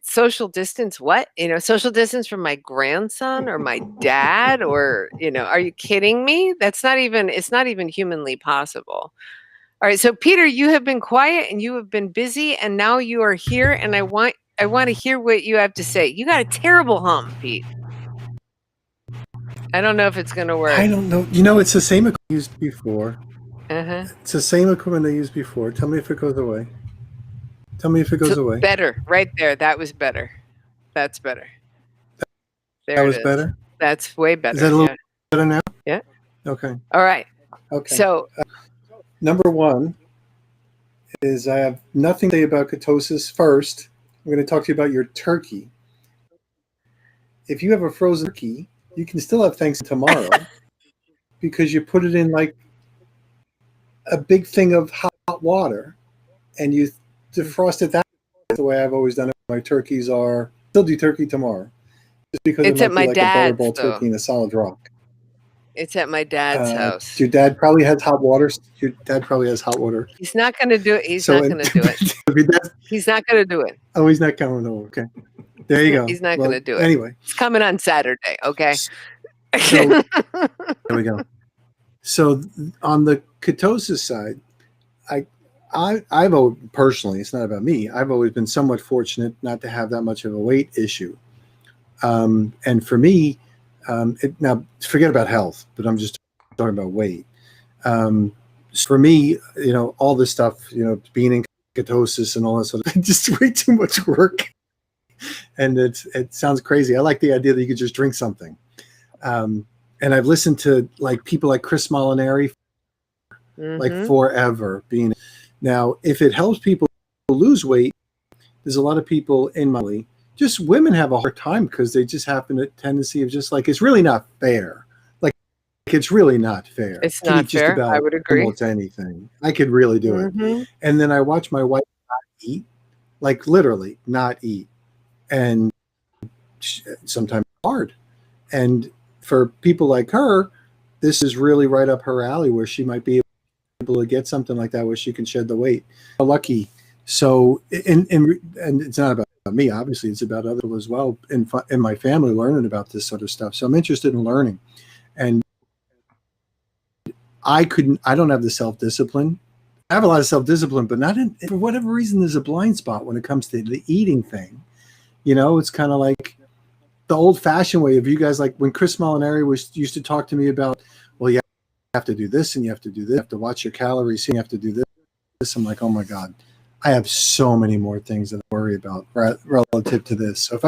Social distance, what? Social distance from my grandson or my dad or, are you kidding me? It's not even humanly possible. All right. So Peter, you have been quiet and you have been busy and now you are here and I want to hear what you have to say. You got a terrible hum, Pete. I don't know if it's going to work. I don't know. It's the same equipment I used before. Uh-huh. It's the same equipment I used before. Tell me if it goes away. Tell me if it goes away. Better. Right there. That was better. That's better. There that was it is. Better? That's way better. Is that a little better now? Yeah. Okay. All right. Okay. So, number one is I have nothing to say about ketosis. First, I'm going to talk to you about your turkey. If you have a frozen turkey, you can still have Thanksgiving tomorrow because you put it in like a big thing of hot water and you defrost it that way. That's the way I've always done it. My turkeys still do turkey tomorrow. Just because it's it at might my be like dad's, a butterball turkey in a solid rock. It's at my dad's house. Your dad probably has hot water. Your dad probably has hot water. He's not going to do it. He's not going to do it. He's not going to do it. Oh, he's not coming over. Okay. There you go. He's not going to do it. Anyway. It's coming on Saturday. Okay. So, there we go. So on the ketosis side, I've always, personally, it's not about me. I've always been somewhat fortunate not to have that much of a weight issue. And for me, now forget about health, but I'm just talking about weight. For me, all this stuff, being in ketosis and all that sort of just way too much work. And it sounds crazy. I like the idea that you could just drink something. And I've listened to like people like Chris Molinari, like forever being. Now, if it helps people lose weight, there's a lot of people in my just women have a hard time because they just have a tendency of just like, it's really not fair. Like, it's really not fair. It's not fair. Just about I would agree. Almost anything. I could really do it. And then I watch my wife not eat, like literally not eat. And sometimes hard. And for people like her, this is really right up her alley where she might be able to get something like that where she can shed the weight. Lucky. So, and it's not about me, obviously, it's about other people as well in my family learning about this sort of stuff. So I'm interested in learning. And I don't have the self-discipline. I have a lot of self-discipline, but not for whatever reason, there's a blind spot when it comes to the eating thing. It's kind of like the old-fashioned way of you guys, like when Chris Molinari used to talk to me about, well, you have to do this and you have to do this, you have to watch your calories, you have to do this. I'm like, oh my God, I have so many more things that I worry about relative to this. So if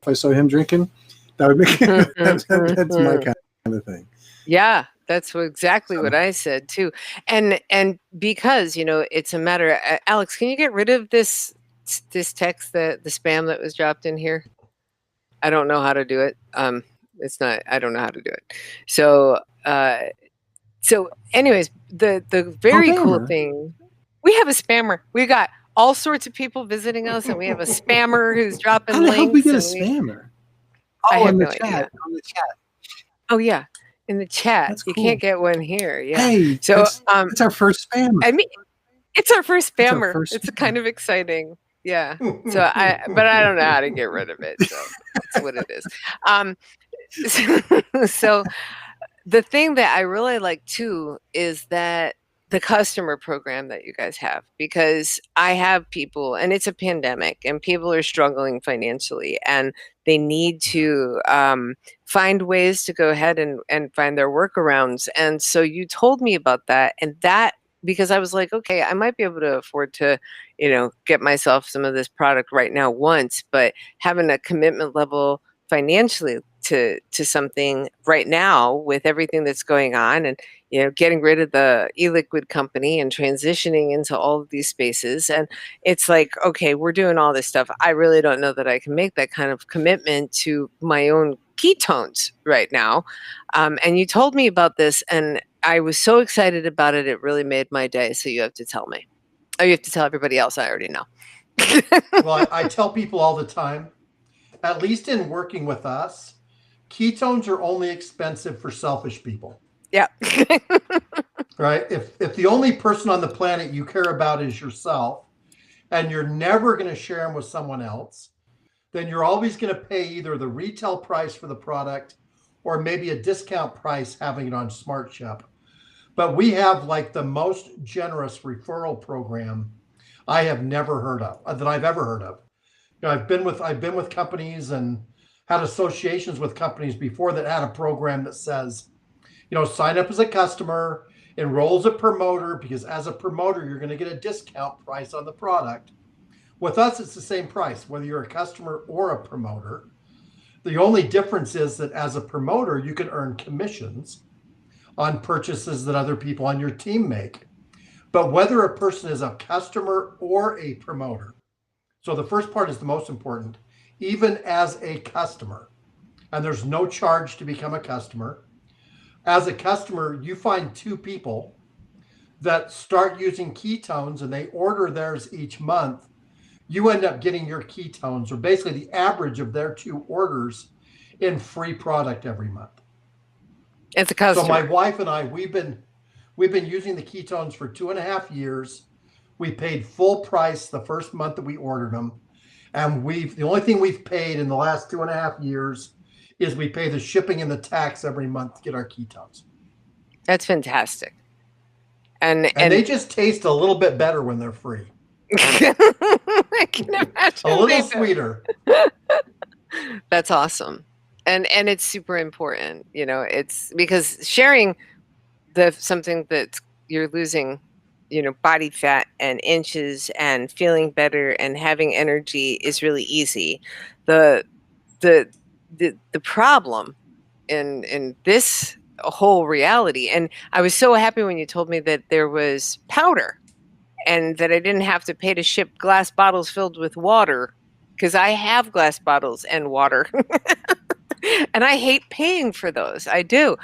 I saw him drinking, that would make that's my kind of thing. Yeah, that's exactly what I said too. And because, it's a matter, Alex, can you get rid of this text, the spam that was dropped in here? I don't know how to do it. It's not. I don't know how to do it. So so anyways, the very cool Spammer. thing, we have a spammer. We got all sorts of people visiting us, and we have a spammer who's dropping How the hell did we links, get a and spammer? I Oh, have in the no chat. idea. On the chat. Oh yeah, in the chat. That's You cool. can't get one here. Yeah. Hey, So that's our first spammer. I mean, it's our first That's our spammer. first It's spammer. kind of exciting. Yeah. So but I don't know how to get rid of it. So that's what it is. So the thing that I really like too is that the customer program that you guys have, because I have people, and it's a pandemic, and people are struggling financially, and they need to find ways to go ahead and find their workarounds. And so you told me about that, and that, because I was like, okay, I might be able to afford to, get myself some of this product right now once, but having a commitment level financially to something right now with everything that's going on, and getting rid of the e-liquid company and transitioning into all of these spaces, and it's like, okay, we're doing all this stuff. I really don't know that I can make that kind of commitment to my own ketones right now. And you told me about this, and I was so excited about it. It really made my day. So you have to tell me. Oh, you have to tell everybody else. I already know. Well, I tell people all the time, at least in working with us, ketones are only expensive for selfish people. Yeah. Right? If the only person on the planet you care about is yourself, and you're never going to share them with someone else, then you're always going to pay either the retail price for the product or maybe a discount price having it on SmartShip. But we have like the most generous referral program I have never heard of, that I've ever heard of. I've been with companies and had associations with companies before that had a program that says, sign up as a customer, enroll as a promoter, because as a promoter, you're going to get a discount price on the product. With us, it's the same price, whether you're a customer or a promoter. The only difference is that as a promoter, you can earn commissions on purchases that other people on your team make. But whether a person is a customer or a promoter, so the first part is the most important, even as a customer, and there's no charge to become a customer. As a customer, you find two people that start using ketones and they order theirs each month. You end up getting your ketones, or basically the average of their two orders, in free product every month. As a customer. So my wife and I, we've been using the ketones for 2.5 years. We paid full price the first month that we ordered them, and the only thing we've paid in the last 2.5 years is we pay the shipping and the tax every month to get our ketones. That's fantastic. And they just taste a little bit better when they're free. I can imagine a little sweeter. That's awesome. And it's super important. It's because sharing something that you're losing, body fat and inches and feeling better and having energy is really easy. The problem in this whole reality, and I was so happy when you told me that there was powder and that I didn't have to pay to ship glass bottles filled with water, because I have glass bottles and water. And I hate paying for those. I do.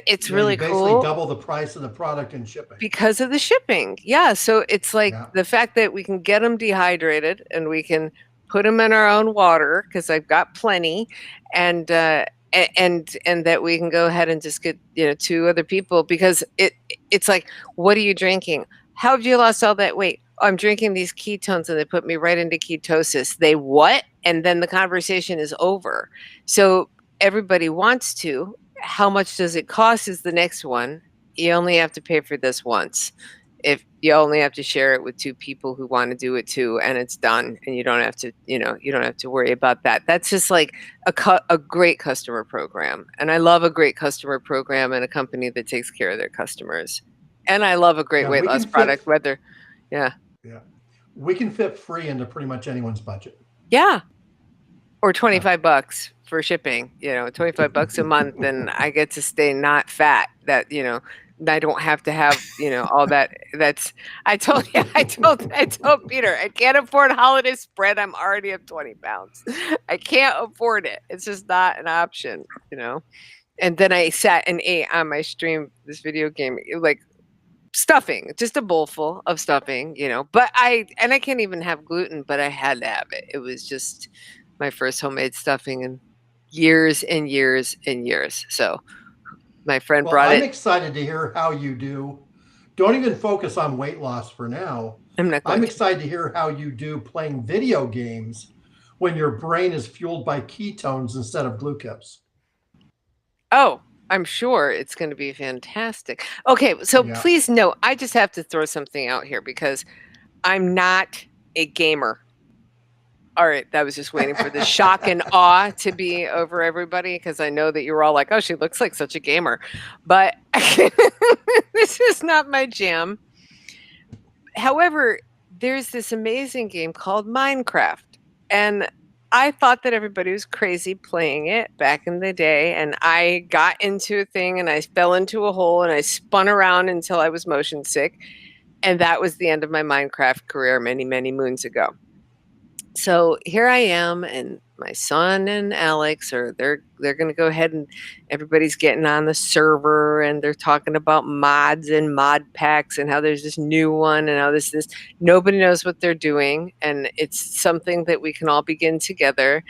It's really you basically cool. Double the price of the product and shipping. Because of the shipping. Yeah. So it's like the fact that we can get them dehydrated and we can put them in our own water, because I've got plenty, and that we can go ahead and just get, two other people, because it's like, what are you drinking? How have you lost all that weight? Oh, I'm drinking these ketones and they put me right into ketosis. They what? And then the conversation is over. So everybody wants to. How much does it cost is the next one. You only have to pay for this once. If you only have to share it with two people who want to do it too, and it's done, and you don't have to, you don't have to worry about that. That's just like a great customer program. And I love a great customer program and a company that takes care of their customers. And I love a great weight loss product, yeah. We can fit free into pretty much anyone's budget. Yeah. Or $25 for shipping, $25 a month, and I get to stay not fat. That, I don't have to have, all that. I told you, I told Peter, I can't afford holiday spread. I'm already up 20 pounds. I can't afford it. It's just not an option, And then I sat and ate on my stream this video game, like stuffing, just a bowl full of stuffing, But I can't even have gluten, but I had to have it. It was just my first homemade stuffing in years and years and years. So my friend Well, brought I'm it. excited to hear how you do. Don't even focus on weight loss for now. I'm not going I'm to. excited to hear how you do playing video games when your brain is fueled by ketones instead of glucose. Oh, I'm sure it's going to be fantastic. Okay, so Yeah. please note, I just have to throw something out here because I'm not a gamer. All right, I was just waiting for the shock and awe to be over everybody because I know that you were all like, "Oh, she looks like such a gamer," but this is not my jam. However, there's this amazing game called Minecraft, and I thought that everybody was crazy playing it back in the day, and I got into a thing and I fell into a hole and I spun around until I was motion sick, and that was the end of my Minecraft career many, many moons ago. So here I am, and my son and Alex they're going to go ahead, and everybody's getting on the server and they're talking about mods and mod packs and how there's this new one and how this nobody knows what they're doing, and it's something that we can all begin together.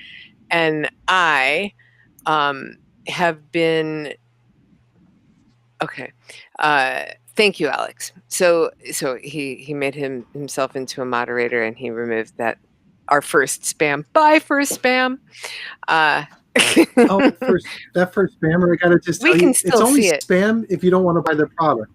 And I have been okay. Thank you, Alex. So he made himself into a moderator, and he removed our first spam. Bye, first spam. Oh, that first spammer, I gotta just We tell can you, still it's only see it. spam if you don't want to buy the product.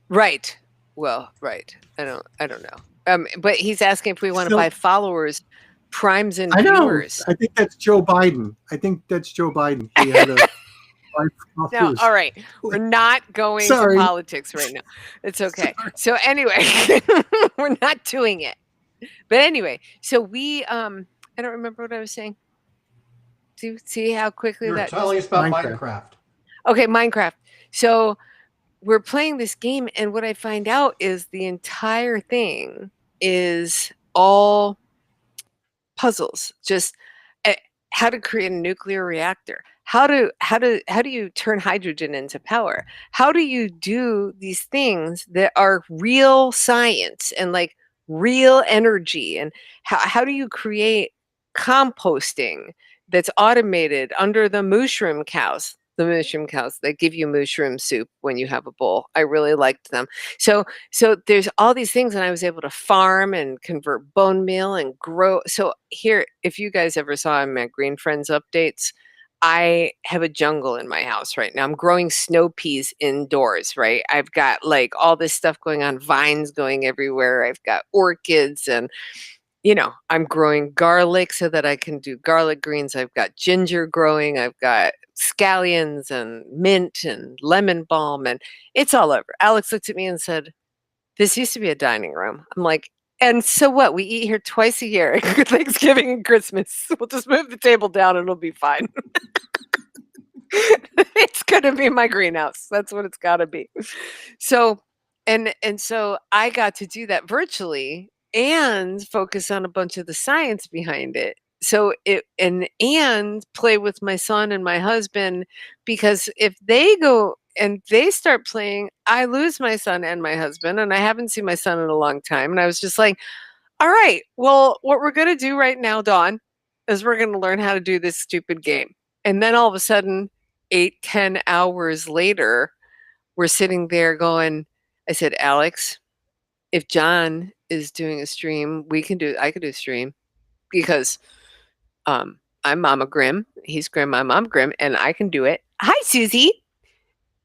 Right. Well, right. I don't know. But he's asking if we want to buy followers, primes, and I know. viewers. I think that's Joe Biden. He had a No, all right. We're not going to politics right now. It's okay. Sorry. So anyway, we're not doing it. But anyway, so we I don't remember what I was saying. See how quickly You're that telling us about Minecraft. Okay, Minecraft. So we're playing this game, and what I find out is the entire thing is all puzzles. Just how to create a nuclear reactor. How do you turn hydrogen into power? How do you do these things that are real science and like real energy? And how do you create composting that's automated under the mushroom cows? The mushroom cows that give you mushroom soup when you have a bowl. I really liked them. So there's all these things, and I was able to farm and convert bone meal and grow. So here, if you guys ever saw my Green Friends updates, I have a jungle in my house right now. I'm growing snow peas indoors, right? I've got like all this stuff going on, vines going everywhere. I've got orchids, and I'm growing garlic so that I can do garlic greens. I've got ginger growing. I've got scallions and mint and lemon balm, and it's all over. Alex looked at me and said, "This used to be a dining room." I'm like, "And so what? We eat here twice a year, Thanksgiving and Christmas. We'll just move the table down and it'll be fine." It's gonna be my greenhouse. That's what it's gotta be. So so I got to do that virtually and focus on a bunch of the science behind it. So and play with my son and my husband, because if they go and they start playing, I lose my son and my husband, and I haven't seen my son in a long time. And I was just like, all right, well, what we're gonna do right now, Dawn, is we're gonna learn how to do this stupid game. And then all of a sudden, 8-10 hours later, we're sitting there going, I said, Alex, if John is doing a stream, I could do a stream, because I'm Mama Grim, he's Grim, I'm Mom Grim, and I can do it. Hi, Susie.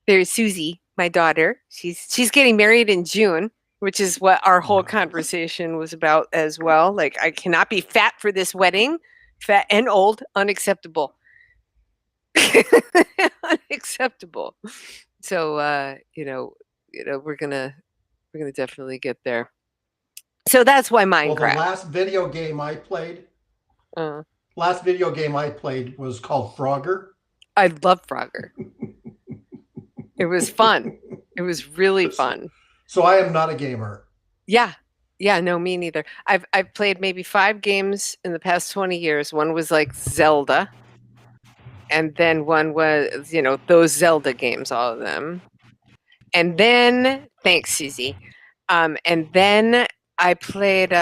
There's Susie, my daughter. She's getting married in June, which is what our whole conversation was about as well. Like, I cannot be fat for this wedding. Fat and old, unacceptable. Unacceptable. So we're gonna definitely get there. So that's why Minecraft. Well, the last video game I played was called Frogger. I love Frogger. It was fun. It was really fun. So I am not a gamer. Yeah. Yeah, no, me neither. I've played maybe 5 games in the past 20 years. One was like Zelda, and then one was, those Zelda games, all of them. And then, thanks, Susie. And then I played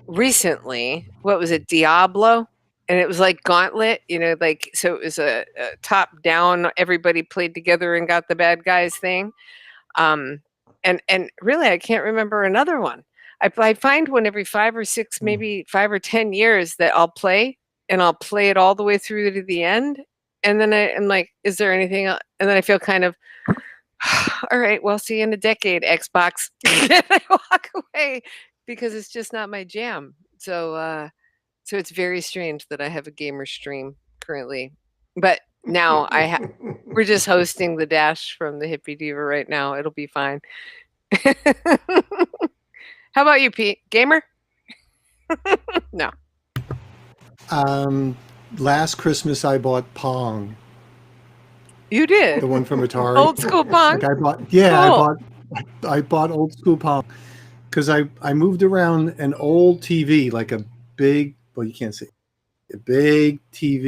recently, what was it, Diablo? And it was like Gauntlet, like, so it was a top down, everybody played together and got the bad guys thing. And really, I can't remember another one. I find one every 5 or 6, maybe 5 or 10 years that I'll play, and I'll play it all the way through to the end. And then I'm like, is there anything else? And then I feel kind of, all right, well, see you in a decade, Xbox. And I walk away because it's just not my jam. So it's very strange that I have a gamer stream currently. But now we're just hosting the Dash from the Hippie Diva right now. It'll be fine. How about you, Pete? Gamer? No. Last Christmas I bought Pong, You did? the one from Atari. Old school Pong? Like Cool. I bought old school Pong because I moved around an old TV, like a big, well, you can't see, a big TV,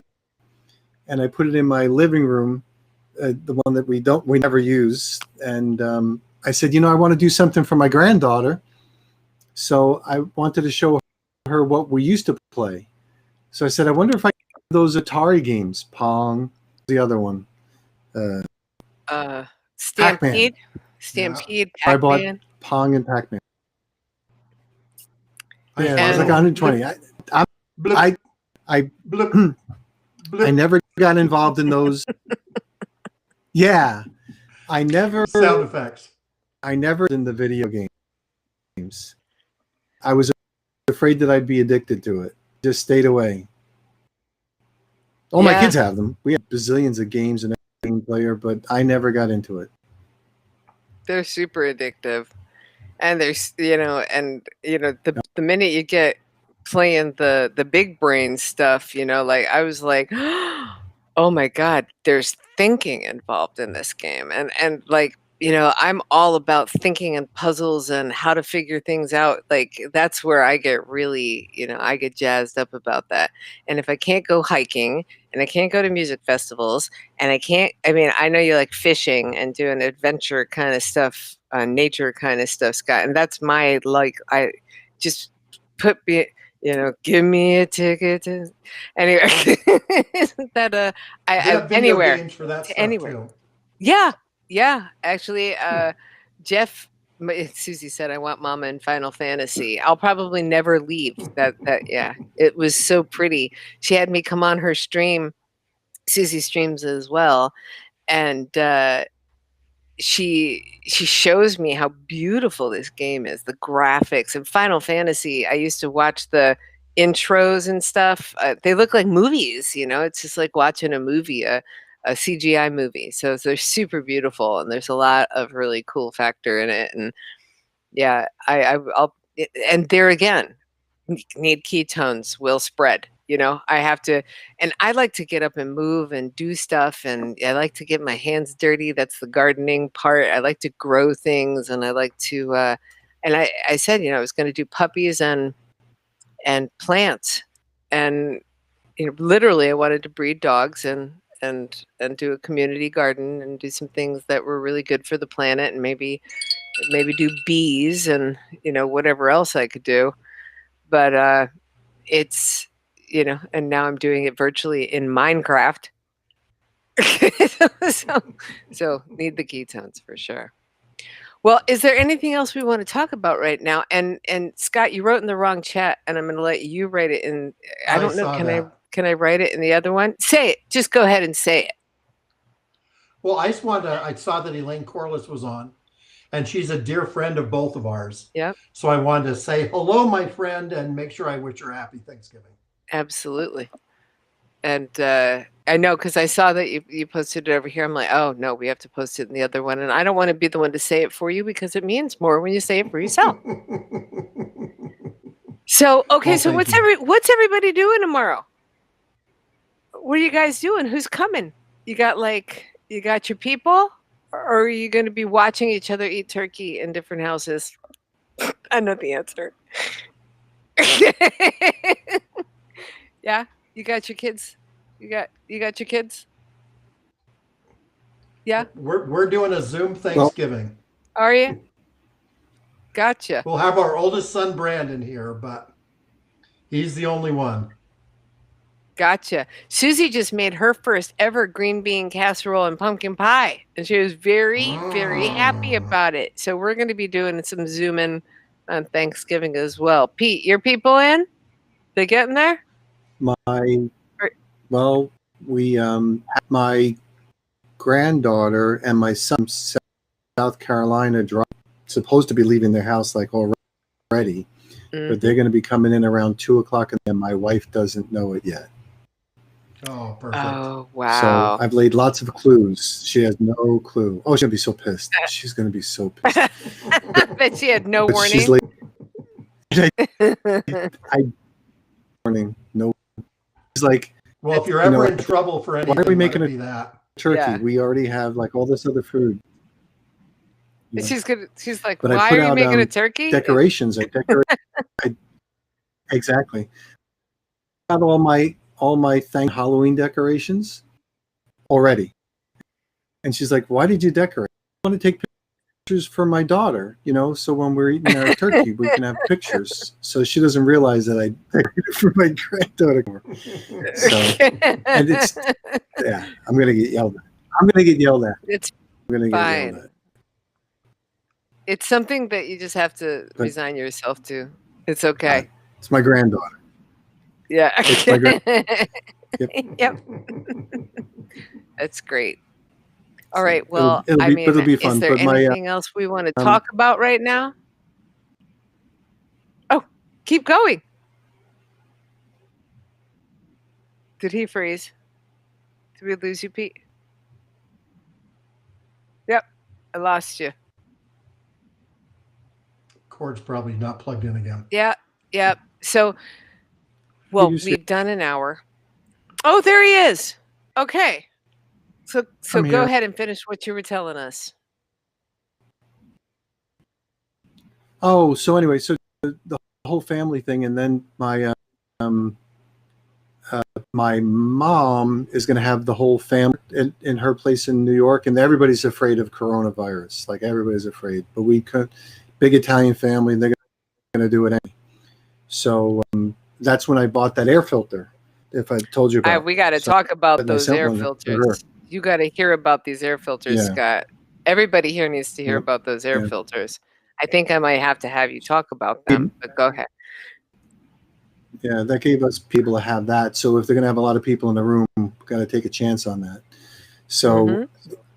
and I put it in my living room, the one that we never use. And I said, I want to do something for my granddaughter, so I wanted to show her what we used to play. So I said, I wonder if I can do those Atari games, Pong, the other one. Stampede? Pac-Man. Stampede, I bought Pac-Man. Pong and Pac-Man. Yeah, it was And- like 120. Blip, I blip, I blip. never got involved in those. Yeah, I never Sound effects. in the video games. I was afraid that I'd be addicted to it. Just stayed away. All my Yeah. kids have them. We have bazillions of games and everything player, but I never got into it. They're super addictive. And there's, the minute you get playing the big brain stuff, like I was like, oh my God, there's thinking involved in this game. And like, I'm all about thinking and puzzles and how to figure things out. Like that's where I get really, I get jazzed up about that. And if I can't go hiking and I can't go to music festivals and I know you like fishing and doing adventure kind of stuff, nature kind of stuff, Scott. And that's my, I just put me, give me a ticket to, anyway, isn't that They have video anywhere, games for that stuff anywhere. too. Yeah, actually, Jeff, Susie said, I want Mama in Final Fantasy. I'll probably never leave yeah, it was so pretty. She had me come on her stream. Susie streams as well. And, she shows me how beautiful this game is, the graphics. And Final Fantasy, I used to watch the intros and stuff. They look like movies, it's just like watching a movie, a CGI movie. So they're super beautiful, and there's a lot of really cool factor in it. And yeah, I'll and there again, need ketones will spread. I have to, and I like to get up and move and do stuff, and I like to get my hands dirty. That's the gardening part. I like to grow things, and I like to, and I said, I was going to do puppies and plants, and literally I wanted to breed dogs and do a community garden and do some things that were really good for the planet, and maybe do bees and whatever else I could do. But it's and now I'm doing it virtually in Minecraft. so need the ketones for sure. Well, is there anything else we want to talk about right now? And Scott, you wrote in the wrong chat, and I'm going to let you write it in. I don't know. saw Can that. can I write it in the other one? Say it. Just go ahead and say it. Well, I just wanted to, I saw that Elaine Corliss was on, and she's a dear friend of both of ours. Yep. So I wanted to say hello, my friend, and make sure I wish her a happy Thanksgiving. Absolutely. And I know, because I saw that you posted it over here. I'm like, oh no, we have to post it in the other one. And I don't want to be the one to say it for you, because it means more when you say it for yourself. So, okay, Well, so thank what's everybody doing tomorrow? What are you guys doing? Who's coming? You got your people, or are you going to be watching each other eat turkey in different houses? I know the answer. Yeah, you got your kids. You got your kids. Yeah, We're doing a Zoom Well, Thanksgiving. are you? Gotcha. We'll have our oldest son Brandon here, but he's the only one. Gotcha. Susie just made her first ever green bean casserole and pumpkin pie, and she was very, very happy Mm. about it. So we're going to be doing some Zooming on Thanksgiving as well. Pete, your people in? They getting there? my Or- well, we my granddaughter and my son from South Carolina supposed to be leaving their house like already, but they're going to be coming in around 2:00, and my wife doesn't know it yet. Oh, perfect. Oh, So wow. I've laid lots of clues. She has no clue. Oh, she'll be so pissed. She's going to be so pissed. Bet she had no But she's warning. late. I warning. No. It's like, Well, if you're you know, ever in trouble for anything, why are we let making it a be that. turkey? Yeah. We already have like all this other food. Yeah. She's like, But I why put are you out making a turkey? decorations. Exactly. Got all my Halloween decorations already. And she's like, "Why did you decorate?" I want to take pictures for my daughter, so when we're eating our turkey, we can have pictures. So she doesn't realize that I decorated for my granddaughter. So, and it's I'm gonna get yelled at. It's I'm gonna get fine. yelled at. It's something that you just have to But- resign yourself to. It's okay. It's my granddaughter. Yeah. It's my Yep. That's great. All right. Well, it'll be fun. is there But my anything else we want to talk about right now? Oh, keep going. Did he freeze? Did we lose you, Pete? Yep. I lost you. Cord's probably not plugged in again. Yeah. Yep. So, well, we've done an hour. Oh, there he is. Okay. So I'm go here. ahead and finish what you were telling us. Oh, so anyway, so the whole family thing, and then my my mom is going to have the whole family in her place in New York, and everybody's afraid of coronavirus. Like everybody's afraid, but we could, big Italian family, they're going to do it anyway. So that's when I bought that air filter. If I told you about, We got to talk about those air her. filters. You got to hear about these air filters, Yeah. Scott. Everybody here needs to hear Yep. about those air Yeah. filters. I think I might have to have you talk about them, but go ahead. Yeah, that gave us people to have that. So if they're going to have a lot of people in the room, got to take a chance on that. So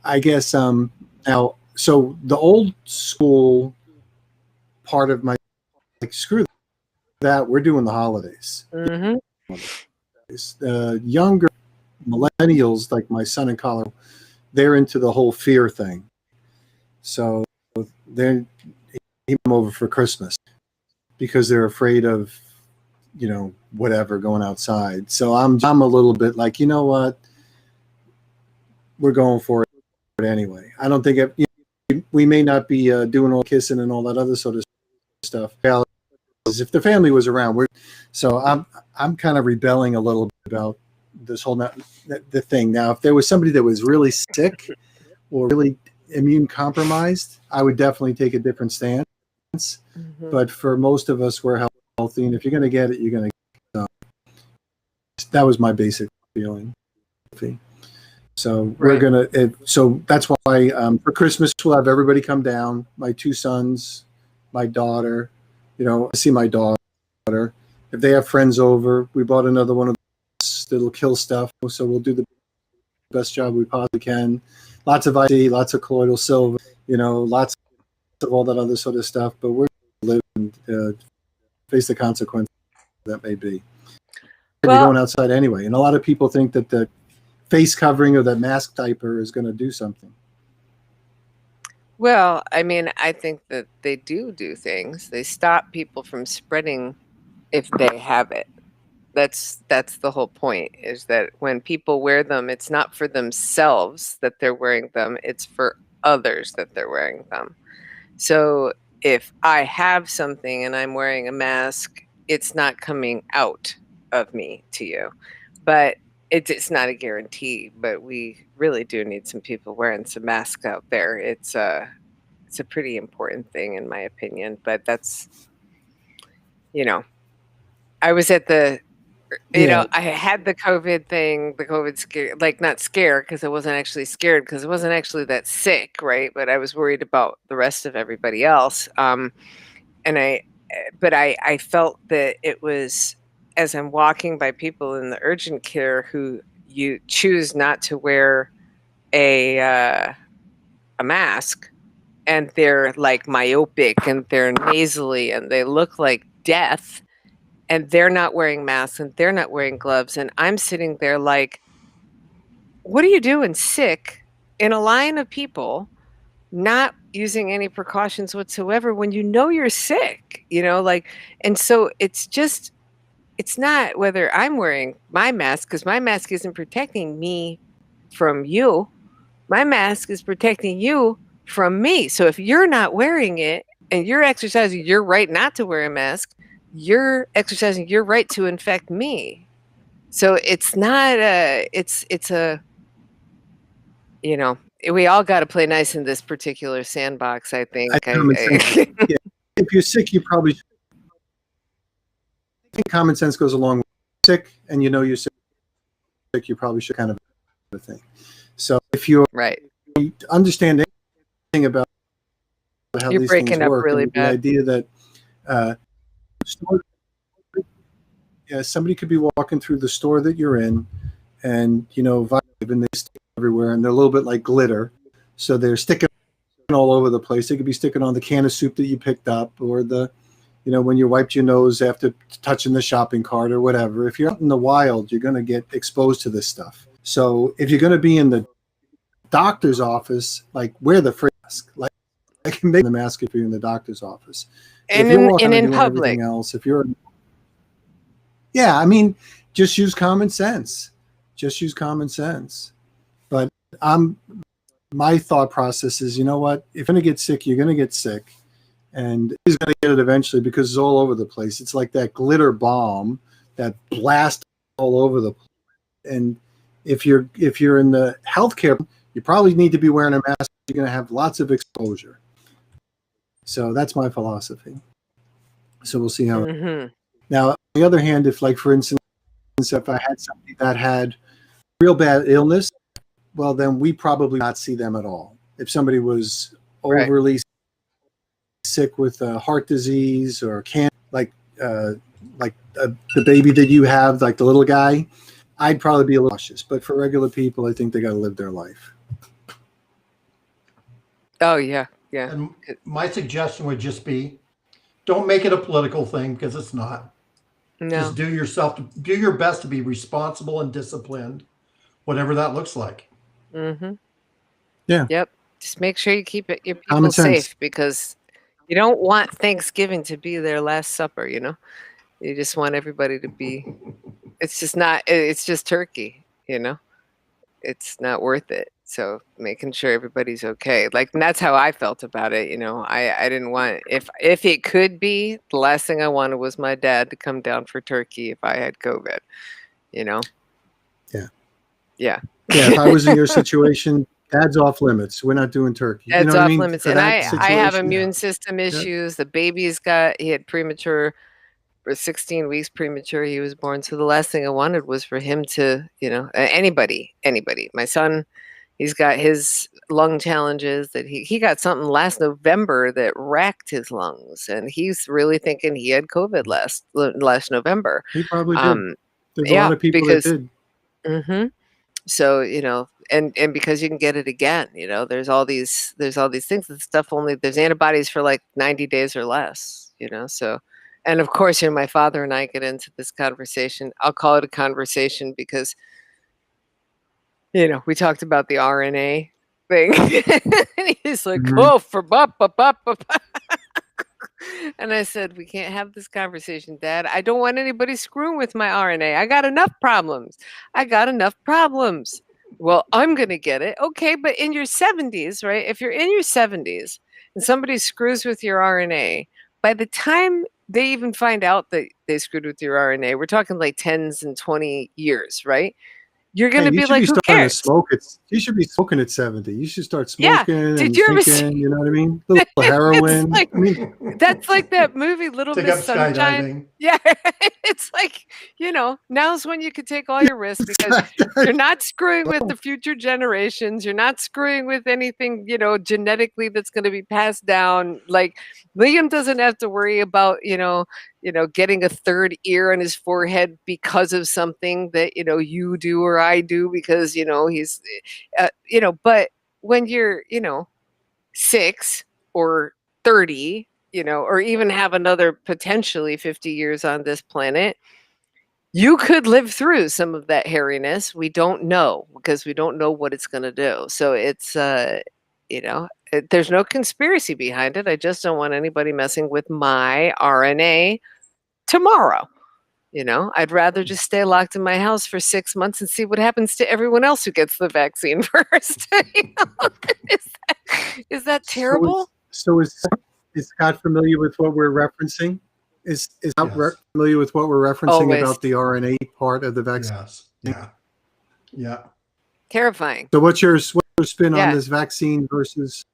I guess now, so the old school part of my, like, screw that, we're doing the holidays. Younger millennials, like my son in Colorado, they're into the whole fear thing. So they're come over for Christmas because they're afraid of, whatever going outside. So I'm a little bit like, you know what, we're going for it anyway. I don't think we may not be doing all kissing and all that other sort of stuff. If the family was around, I'm kind of rebelling a little bit about this whole the thing. Now, if there was somebody that was really sick or really immune compromised, I would definitely take a different stance. But for most of us, we're healthy, and if you're going to get it, you're going to get it. That was my basic feeling. So we're going to, so that's why for Christmas, we'll have everybody come down, my two sons, my daughter, I see my daughter. If they have friends over, we bought another one of those that'll kill stuff. So we'll do the best job we possibly can. Lots of IT, lots of colloidal silver, lots of all that other sort of stuff. But we're going to live and face the consequences that may be. You're going outside anyway. And a lot of people think that the face covering or the mask diaper is going to do something. Well, I mean, I think that they do things. They stop people from spreading if they have it. That's the whole point, is that when people wear them, it's not for themselves that they're wearing them. It's for others that they're wearing them. So if I have something and I'm wearing a mask, it's not coming out of me to you. But it's not a guarantee, but we really do need some people wearing some masks out there. It's a pretty important thing in my opinion, but that's, you know, I was at the Yeah, I had the COVID thing, the COVID scare, like not scared because I wasn't actually scared because I wasn't actually that sick, right? But I was worried about the rest of everybody else. And but I felt that it was as I'm walking by people in the urgent care who you choose not to wear a mask, and they're like myopic and they're nasally and they look like death, and they're not wearing masks and they're not wearing gloves, and I'm sitting there like, what are you doing sick in a line of people, not using any precautions whatsoever when you know you're sick, like, and so it's not whether I'm wearing my mask, because my mask isn't protecting me from you. My mask is protecting you from me. So if you're not wearing it and you're exercising your right not to wear a mask, you're exercising your right to infect me. So it's not it's a, you know, we all got to play nice in this particular sandbox, I think. common sense. Yeah, if you're sick, you probably. I think common sense goes along with sick, and you know you're sick. You probably should kind of a thing. So if you Right. understand anything about how You're these things breaking up work, really and the bad. idea that store, yeah, somebody could be walking through the store that you're in, and and they stick everywhere, and they're a little bit like glitter, so they're sticking all over the place. They could be sticking on the can of soup that you picked up, or when you wiped your nose after touching the shopping cart or whatever. If you're out in the wild, you're going to get exposed to this stuff. So if you're going to be in the doctor's office, like, wear the free mask. Like, I can make the mask if you're in the doctor's office. But And if you're walking in and doing public. everything else, yeah, I mean, just use common sense. Just use common sense. But my thought process is, you know what? If you're going to get sick, you're going to get sick. And he's going to get it eventually because it's all over the place. It's like that glitter bomb that blasts all over the place. And if you're in the healthcare, you probably need to be wearing a mask. You're going to have lots of exposure. So that's my philosophy. So we'll see how. Mm-hmm. Now, on the other hand, if, like, for instance, if I had somebody that had real bad illness, well, then we probably not see them at all. If somebody was overly sick with heart disease or cancer, like the baby that you have, like the little guy, I'd probably be a little cautious. But for regular people, I think they got to live their life. Oh, yeah. Yeah. And my suggestion would just be, don't make it a political thing, because it's not. No. Just do your best to be responsible and disciplined, whatever that looks like. Mm-hmm. Yeah. Yep. Just make sure you keep your people Common sense. safe, because you don't want Thanksgiving to be their last supper, You just want everybody to be, it's just turkey, It's not worth it. So making sure everybody's okay. Like, and that's how I felt about it, I didn't want, if it could be, the last thing I wanted was my dad to come down for turkey if I had COVID, Yeah. Yeah. Yeah. If I was in your situation, Dad's off limits. We're not doing turkey. That's you know what off I mean? limits. For And that I have situation, immune system issues. The baby's he had premature, for 16 weeks premature, he was born. So the last thing I wanted was for him to, anybody, my son, he's got his lung challenges that he got something last November that wrecked his lungs. And he's really thinking he had COVID last November. He probably did. There's a Yeah, lot of people because, that did. Mm-hmm. So, and because you can get it again, there's all these things and stuff, only there's antibodies for like 90 days or less, so, and of course, my father and I get into this conversation. I'll call it a conversation because, we talked about the RNA thing. And he's like, oh, for bop, bop, bop, bop. And I said, we can't have this conversation, Dad. I don't want anybody screwing with my RNA. I got enough problems. Well, I'm going to get it. Okay, but in your 70s, right? If you're in your 70s and somebody screws with your RNA, by the time they even find out that they screwed with your RNA, we're talking like 10s and 20 years, right? You're going Hey, to you be should like, be who starting to cares? smoke. You should be smoking at 70. You should start Yeah. smoking Did and you ever see? drinking. You know what I mean? A little It's heroin. like I mean, that's like that movie Little Take Miss up Sunshine. skydiving. Yeah, it's like, now's when you could take all your risks because you're not screwing with the future generations. You're not screwing with anything, genetically that's going to be passed down. Like Liam doesn't have to worry about, getting a third ear on his forehead because of something that, you do or I do because, he's, but when you're, 6 or 30, or even have another potentially 50 years on this planet, you could live through some of that hairiness. We don't know because we don't know what it's going to do. So it's, there's no conspiracy behind it. I just don't want anybody messing with my RNA tomorrow. I'd rather just stay locked in my house for 6 months and see what happens to everyone else who gets the vaccine first. Is that terrible? Is Scott familiar with what we're referencing? Is Scott Yes. familiar with what we're referencing Always. about the RNA part of the vaccine? Yes. Yeah. Terrifying. So what's your spin on Yeah. this vaccine versus?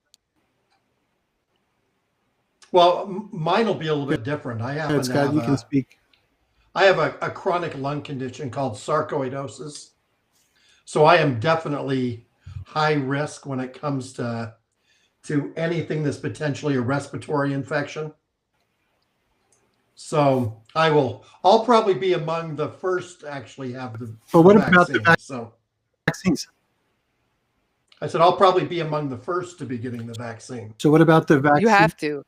Well, mine will be a little bit different. I happen to Scott, you can speak. I have a chronic lung condition called sarcoidosis. So I am definitely high risk when it comes to anything that's potentially a respiratory infection. So I'll probably be among the first to actually have the But what vaccine. about the So vaccines? I said I'll probably be among the first to be getting the vaccine. So what about the vaccine? You have to.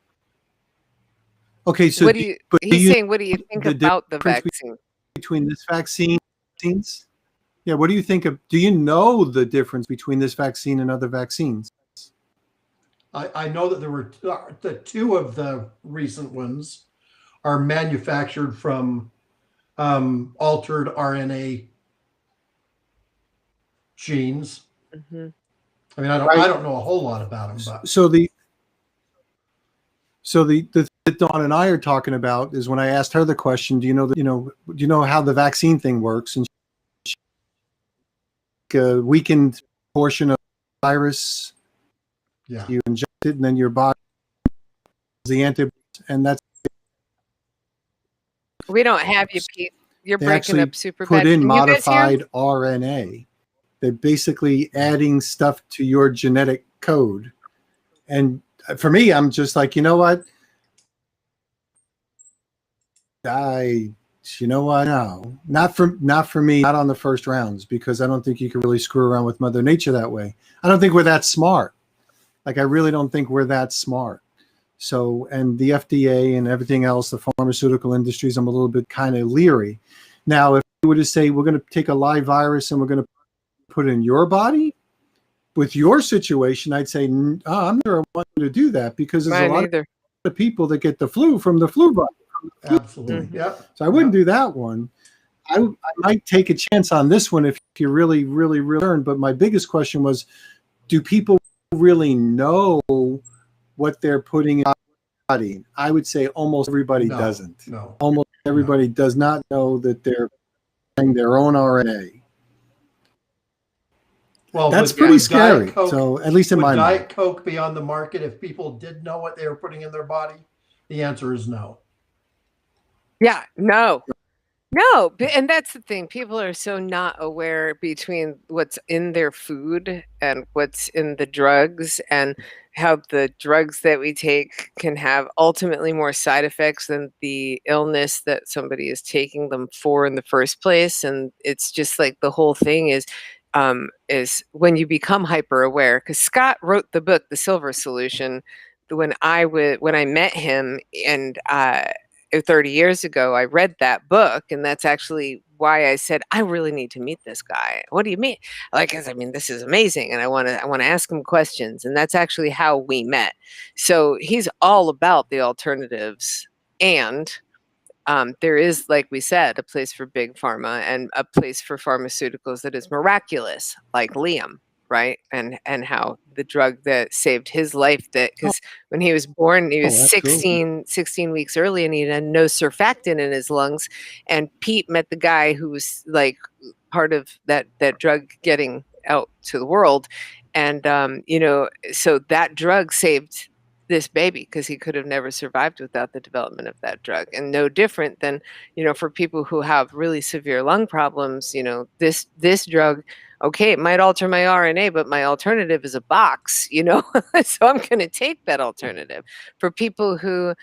Okay, so What do you? He's saying, what do you think about the vaccine? Between this vaccines? Yeah, what do you think of? Do you know the difference between this vaccine and other vaccines? I know that there were the two of the recent ones are manufactured from altered RNA genes. Mm-hmm. I mean, I don't know a whole lot about them, but So the that Dawn and I are talking about is when I asked her the question, do you know how the vaccine thing works? And a weakened portion of the virus, yeah, you inject it, and then your body the antibodies, and that's We don't have you, Pete. You're they breaking actually up super put bad. in Can you guys hear him? modified RNA. They're basically adding stuff to your genetic code. And for me, I'm just like, you know what? No, not for me, not on the first rounds, because I don't think you can really screw around with Mother Nature that way. I don't think we're that smart. Like, I really don't think we're that smart. So, and the FDA and everything else, the pharmaceutical industries, I'm a little bit kind of leery. Now, if we were to say we're going to take a live virus and we're going to put it in your body, with your situation, I'd say, I'm never wanting to do that because there's a lot of people that get the flu from the flu virus. Absolutely. Mm-hmm. Yep. So I wouldn't do that one. I might take a chance on this one if you really, really, really learn. But my biggest question was, do people really know what they're putting in their body? I would say almost everybody doesn't. No. Almost everybody does not know that they're putting their own RNA. Well, that's pretty scary. So at least in my mind. Would Diet Coke be on the market if people did know what they were putting in their body? The answer is no. Yeah, no, and that's the thing. People are so not aware between what's in their food and what's in the drugs, and how the drugs that we take can have ultimately more side effects than the illness that somebody is taking them for in the first place. And it's just like the whole thing is when you become hyper aware. Because Scott wrote the book, The Silver Solution, when I met him, and 30 years ago, I read that book, and that's actually why I said, I really need to meet this guy. What do you mean? Like, I mean, this is amazing, and I want to ask him questions, and that's actually how we met. So he's all about the alternatives, and there is, like we said, a place for big pharma and a place for pharmaceuticals that is miraculous, like Liam, right? And how the drug that saved his life, that Oh, because when he was born, he was absolutely. 16 weeks early and he had no surfactant in his lungs. And Pete met the guy who was like part of that drug getting out to the world. And, so that drug saved this baby because he could have never survived without the development of that drug. And no different than, for people who have really severe lung problems, this drug, okay, it might alter my RNA, but my alternative is a box, so I'm going to take that alternative. For people who,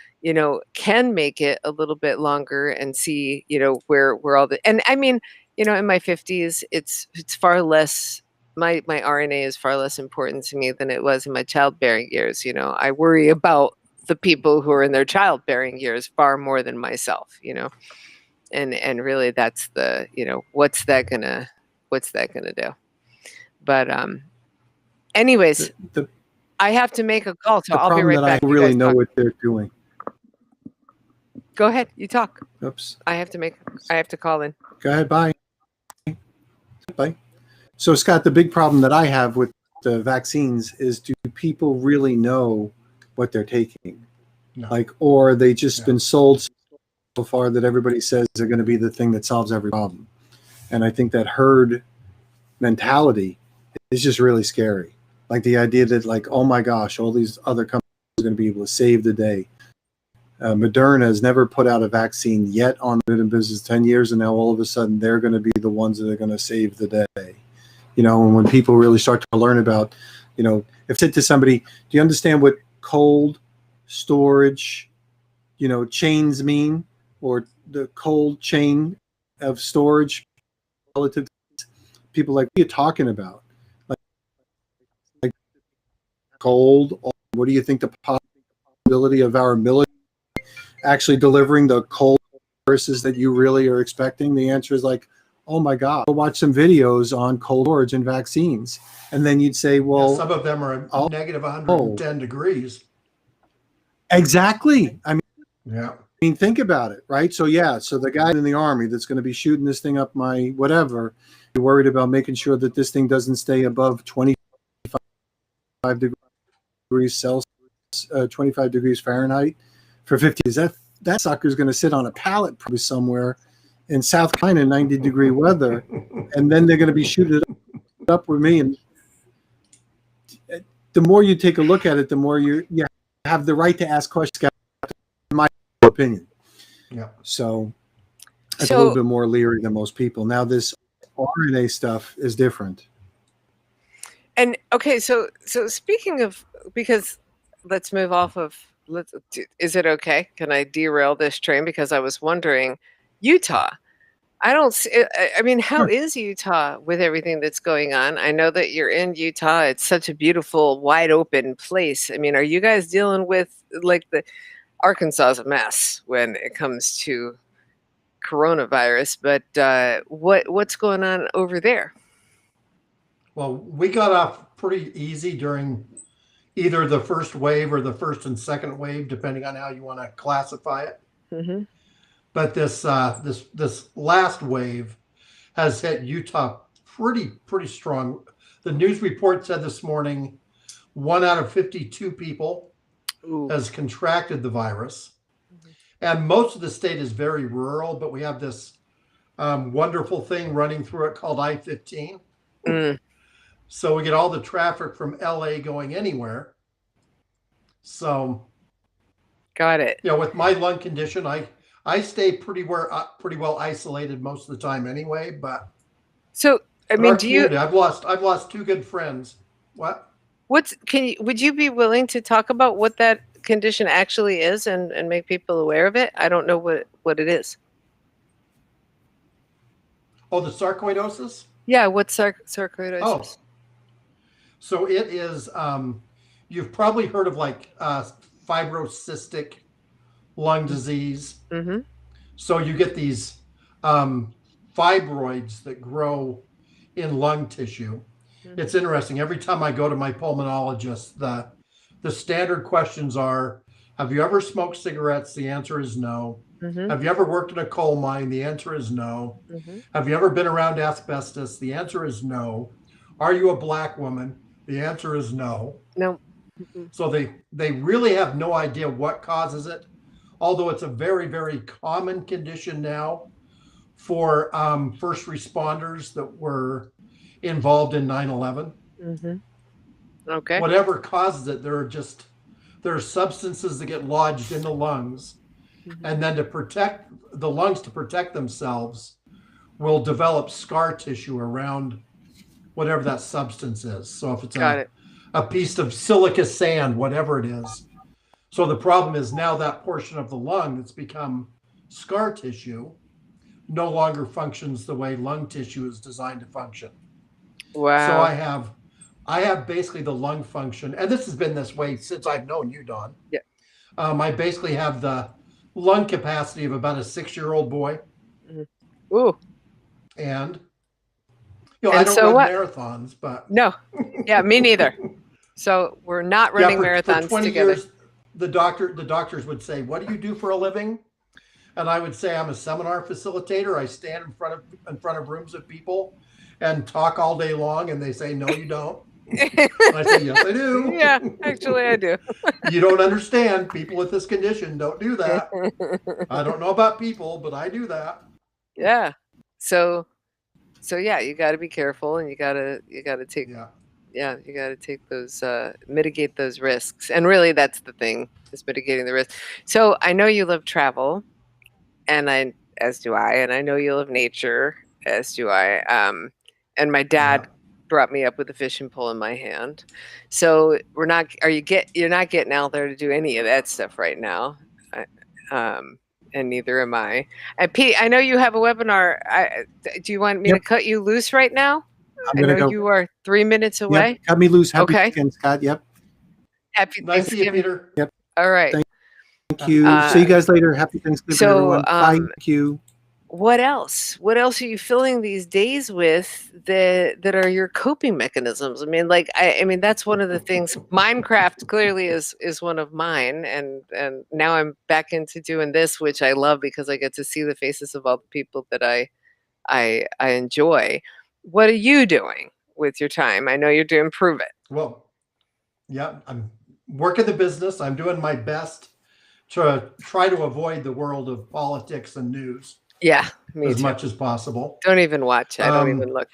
can make it a little bit longer and see, where all the, and I mean, in my 50s, it's far less, my RNA is far less important to me than it was in my childbearing years. I worry about the people who are in their childbearing years far more than myself, and really that's the, what's that gonna do? But anyways, I have to make a call, so I'll be right back. I really know what they're doing. Go ahead, you talk. Oops. I have to call in. Go ahead, bye. Bye. So, Scott, the big problem that I have with the vaccines is, do people really know what they're taking? No. Or they just been sold so far that everybody says they're going to be the thing that solves every problem. And I think that herd mentality is just really scary. Like the idea that, like, oh my gosh, all these other companies are going to be able to save the day. Moderna has never put out a vaccine yet on it in business 10 years, and now all of a sudden they're going to be the ones that are going to save the day. And when people really start to learn about, if said to somebody, do you understand what cold storage, chains mean, or the cold chain of storage relative to people, like, what are you talking about? Like cold, what do you think the possibility of our military actually delivering the cold viruses that you really are expecting? The answer is like, oh my God, go watch some videos on cold storage and vaccines. And then you'd say, well, some of them are negative 110 degrees. Exactly. I Yeah. think about it, right? So the guy in the Army that's going to be shooting this thing up my whatever, you're worried about making sure that this thing doesn't stay above 25 degrees Celsius, 25 degrees Fahrenheit for 50 days. That sucker's going to sit on a pallet probably somewhere in South Carolina in 90-degree weather, and then they're going to be shooting it up with me. And the more you take a look at it, the more you have the right to ask questions, in my opinion. Yeah. So I'm a little bit more leery than most people. Now this RNA stuff is different. And okay, so speaking of, because let's move off of, is it okay? Can I derail this train? Because I was wondering, Utah. I mean, how is Utah with everything that's going on? I know that you're in Utah. It's such a beautiful, wide open place. I mean, are you guys dealing with, like, the Arkansas is a mess when it comes to coronavirus, but what's going on over there? Well, we got off pretty easy during either the first wave or the first and second wave, depending on how you want to classify it. Mm-hmm. But this last wave has hit Utah pretty strong. The news report said this morning 1 out of 52 people has contracted the virus. Mm-hmm. And most of the state is very rural, but we have this wonderful thing running through it called I-15. Mm. So we get all the traffic from LA going anywhere. So, got it. With my lung condition, I stay pretty well isolated most of the time anyway. But so, I mean, I've lost 2 good friends. What? Would you be willing to talk about what that condition actually is and make people aware of it? I don't know what it is. Oh, the sarcoidosis? Yeah, what's sarcoidosis? Oh, so it is, you've probably heard of like fibrocystic lung disease. Mm-hmm. So you get these fibroids that grow in lung tissue. Mm-hmm. It's interesting. Every time I go to my pulmonologist, the standard questions are, have you ever smoked cigarettes? The answer is no. Mm-hmm. Have you ever worked in a coal mine? The answer is no. Mm-hmm. Have you ever been around asbestos? The answer is no. Are you a black woman? The answer is no. No. Mm-mm. So they really have no idea what causes it, although it's a very, very common condition now for first responders that were involved in 9/11. Mm-hmm. Okay. Whatever causes it, there are substances that get lodged in the lungs, Mm-hmm. and then to protect the lungs, to protect themselves, will develop scar tissue around whatever that substance is. So if it's Got it. a piece of silica sand, whatever it is. So the problem is now that portion of the lung that's become scar tissue no longer functions the way lung tissue is designed to function. Wow. So I have basically the lung function, and this has been this way since I've known you, Dawn. Yeah. I basically have the lung capacity of about a 6-year-old boy. Mm-hmm. Ooh. And I And don't so run what? marathons, but No. Yeah, me neither. So we're not running for marathons 20 together. years, the doctors would say, "What do you do for a living?" And I would say, "I'm a seminar facilitator. I stand in front of rooms of people and talk all day long." And they say, "No, you don't." And I say, "Yes, I do." Yeah, actually, I do. You don't understand. People with this condition don't do that. I don't know about people, but I do that. Yeah. So yeah, you got to be careful, and you got to take you got to take those mitigate those risks. And really, that's the thing, is mitigating the risk. So I know you love travel, and as do I, and I know you love nature, as do I. And my dad brought me up with a fishing pole in my hand. So you're not getting out there to do any of that stuff right now. And neither am I. And Pete, I know you have a webinar. Do you want me to cut you loose right now? I'm I gonna know go. you are 3 minutes away. Yep, cut me loose. Happy Okay. weekend, Scott. Yep. Happy Nice to see you, Thanksgiving. Peter. Yep. All right. Thank you. See you guys later. Happy Thanksgiving, So, everyone. Bye. Thank you. What else? What else are you filling these days with that are your coping mechanisms? I mean, I mean, that's one of the things. Minecraft clearly is one of mine, and now I'm back into doing this, which I love because I get to see the faces of all the people that I enjoy. What are you doing with your time? I know you're doing Prove It. Well, yeah, I'm working the business. I'm doing my best to try to avoid the world of politics and news. Yeah, me as too. much as possible. Don't even watch. I don't even look.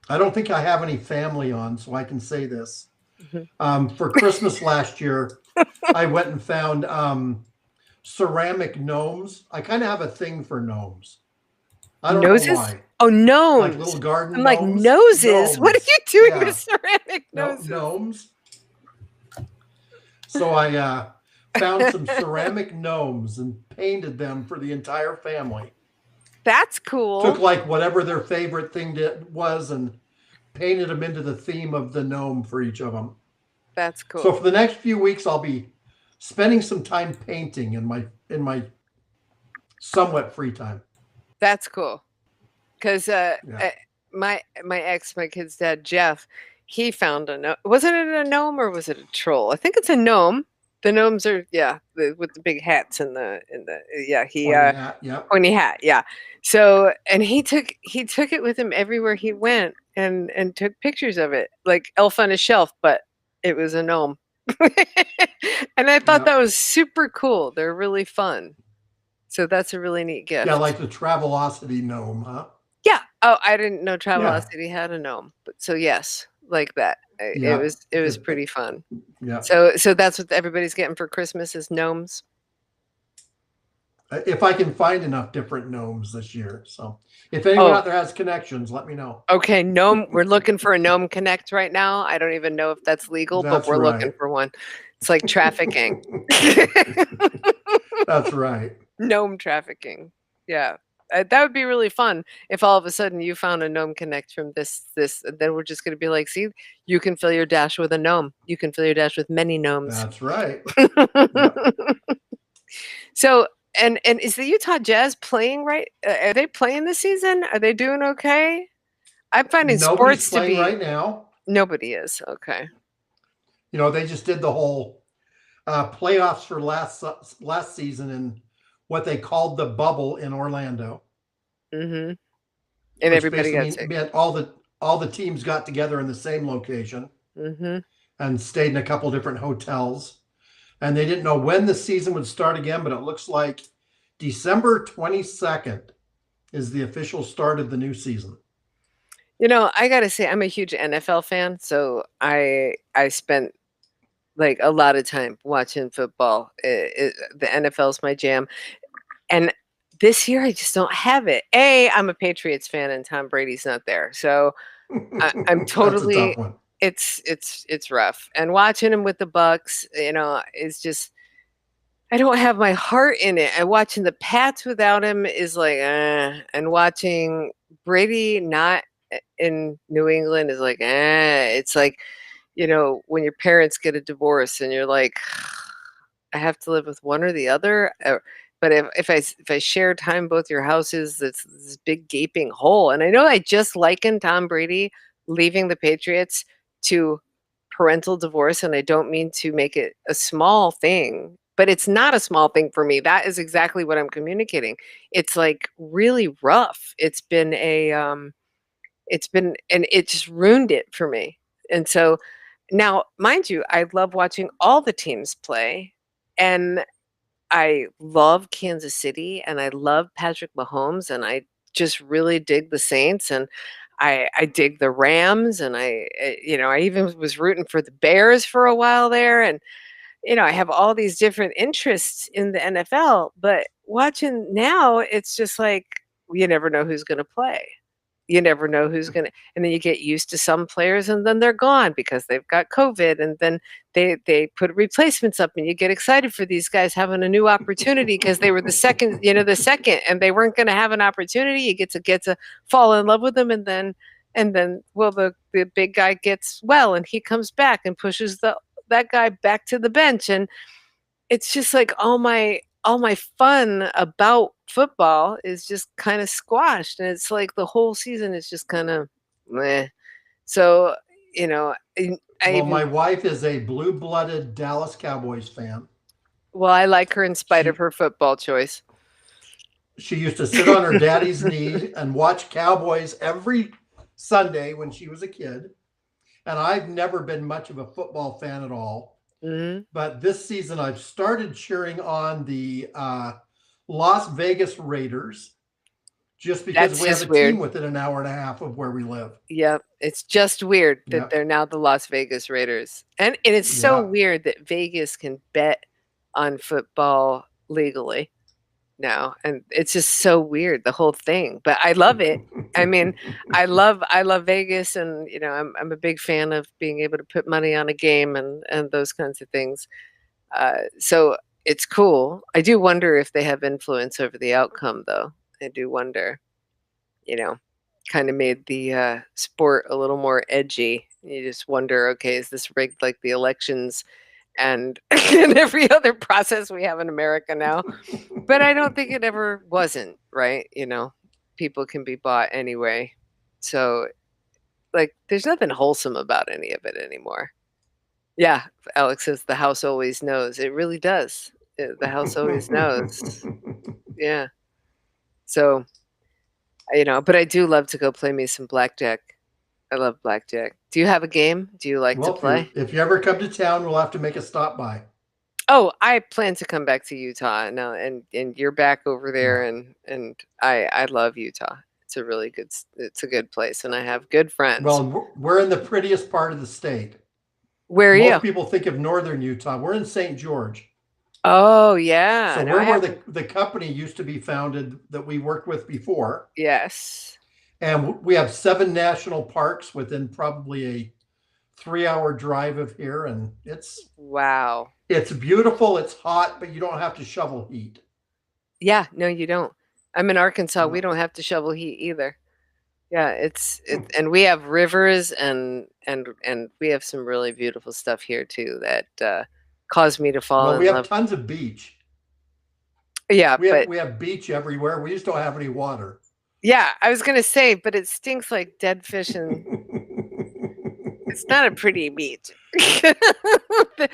I don't think I have any family on, so I can say this. Mm-hmm. For Christmas last year, I went and found ceramic gnomes. I kind of have a thing for gnomes. I don't know why. Oh, gnomes. Like little garden I'm like, gnomes. noses? What are you doing with ceramic noses? Gnomes. So I found some ceramic gnomes and painted them for the entire family. That's cool. Took like whatever their favorite thing was and painted them into the theme of the gnome for each of them. That's cool. So for the next few weeks, I'll be spending some time painting in my somewhat free time. That's cool. Because my kid's dad, Jeff, he found a gnome. Wasn't it a gnome or was it a troll? I think it's a gnome. The gnomes are with the big hats and pointy hat, yeah. So and he took it with him everywhere he went and took pictures of it, like Elf on a Shelf, but it was a gnome. And I thought that was super cool. They're really fun. So that's a really neat gift. Yeah, like the Travelocity gnome, huh? Yeah. Oh, I didn't know Travelocity had a gnome, but so yes, like that. It was pretty fun. Yeah. So that's what everybody's getting for Christmas is gnomes. If I can find enough different gnomes this year. So if anyone out there has connections, let me know. Okay, gnome. We're looking for a gnome connect right now. I don't even know if that's legal, but we're looking for one. It's like trafficking. That's right. Gnome trafficking. Yeah. That would be really fun if all of a sudden you found a gnome connect from this, then we're just going to be like, see, you can fill your dash with a gnome. You can fill your dash with many gnomes. That's right. So, and is the Utah Jazz playing right? Are they playing this season? Are they doing okay? I'm finding Nobody's sports to be right now. Nobody is. Okay. They just did the whole playoffs for last season, and what they called the bubble in Orlando, Mhm. And which everybody got basically sick. meant all the teams got together in the same location Mhm. and stayed in a couple different hotels. And they didn't know when the season would start again, but it looks like December 22nd is the official start of the new season. I gotta say, I'm a huge NFL fan, so I spent like a lot of time watching football. The NFL's my jam, and this year I just don't have it. I'm a Patriots fan, and Tom Brady's not there, so I'm That's a tough totally. one. It's rough, and watching him with the Bucks, is just I don't have my heart in it. And watching the Pats without him is like, and watching Brady not in New England is like, It's like, when your parents get a divorce and you're like, I have to live with one or the other. But if I share time both your houses, that's this big gaping hole. And I know I just likened Tom Brady leaving the Patriots to parental divorce, and I don't mean to make it a small thing, but it's not a small thing for me. That is exactly what I'm communicating. It's like really rough. And it just ruined it for me. And so now, mind you, I love watching all the teams play, and I love Kansas City, and I love Patrick Mahomes, and I just really dig the Saints, and I dig the Rams, and I even was rooting for the Bears for a while there, and I have all these different interests in the NFL, but watching now, it's just like you never know who's going to play. You never know who's gonna, and then you get used to some players, and then they're gone because they've got COVID, and then they put replacements up, and you get excited for these guys having a new opportunity because they were the second, and they weren't gonna have an opportunity. You get to fall in love with them, and then well, the big guy gets well, and he comes back and pushes that guy back to the bench, and it's just like all my fun about football is just kinda squashed, and it's like the whole season is just kinda meh. So, I Well, even my wife is a blue-blooded Dallas Cowboys fan. well, I like her in spite of She her football choice. she used to sit on her daddy's knee and watch Cowboys every Sunday when she was a kid. And I've never been much of a football fan at all. Mhm. But this season, I've started cheering on the Las Vegas Raiders just because That's we have a just team weird. within an hour and a half of where we live. Yep, it's just weird that Yeah. they're now the Las Vegas Raiders, and it's so Yeah. weird that Vegas can bet on football legally. No, and it's just so weird, the whole thing, but I love it. I mean, I love Vegas, and, I'm a big fan of being able to put money on a game and those kinds of things. So it's cool. I do wonder if they have influence over the outcome, though. I do wonder, you know, kinda made the, sport a little more edgy. You just wonder, "Okay, is this rigged like the elections and and every other process we have in America now?" But I don't think it ever wasn't, right? People can be bought anyway. So, like, there's nothing wholesome about any of it anymore. Yeah, Alex says the house always knows. It really does. The house always knows. Yeah. So, but I do love to go play me some blackjack. I love blackjack. Do you have a game? Do you like to Well, play? if you ever come to town, we'll have to make a stop by. Oh, I plan to come back to Utah now, and you're back over there, Yeah. and I love Utah. It's a good place, and I have good friends. Well, we're in the prettiest part of the state. Where are you? Most people think of northern Utah. We're in St. George. Oh, yeah. So No, we're I where have the company used to be founded that we worked with before. yes. And we have 7 national parks within probably a 3-hour drive of here. And Wow. it's beautiful. It's hot, but you don't have to shovel heat. Yeah, no, you don't. I'm in Arkansas. We No. don't have to shovel heat either. Yeah, and we have rivers, and we have some really beautiful stuff here too that caused me to fall Well, we in have love. tons of beach. Yeah, but We have beach everywhere. We just don't have any water. yeah, I was gonna say, but it stinks like dead fish, and it's not a pretty beach.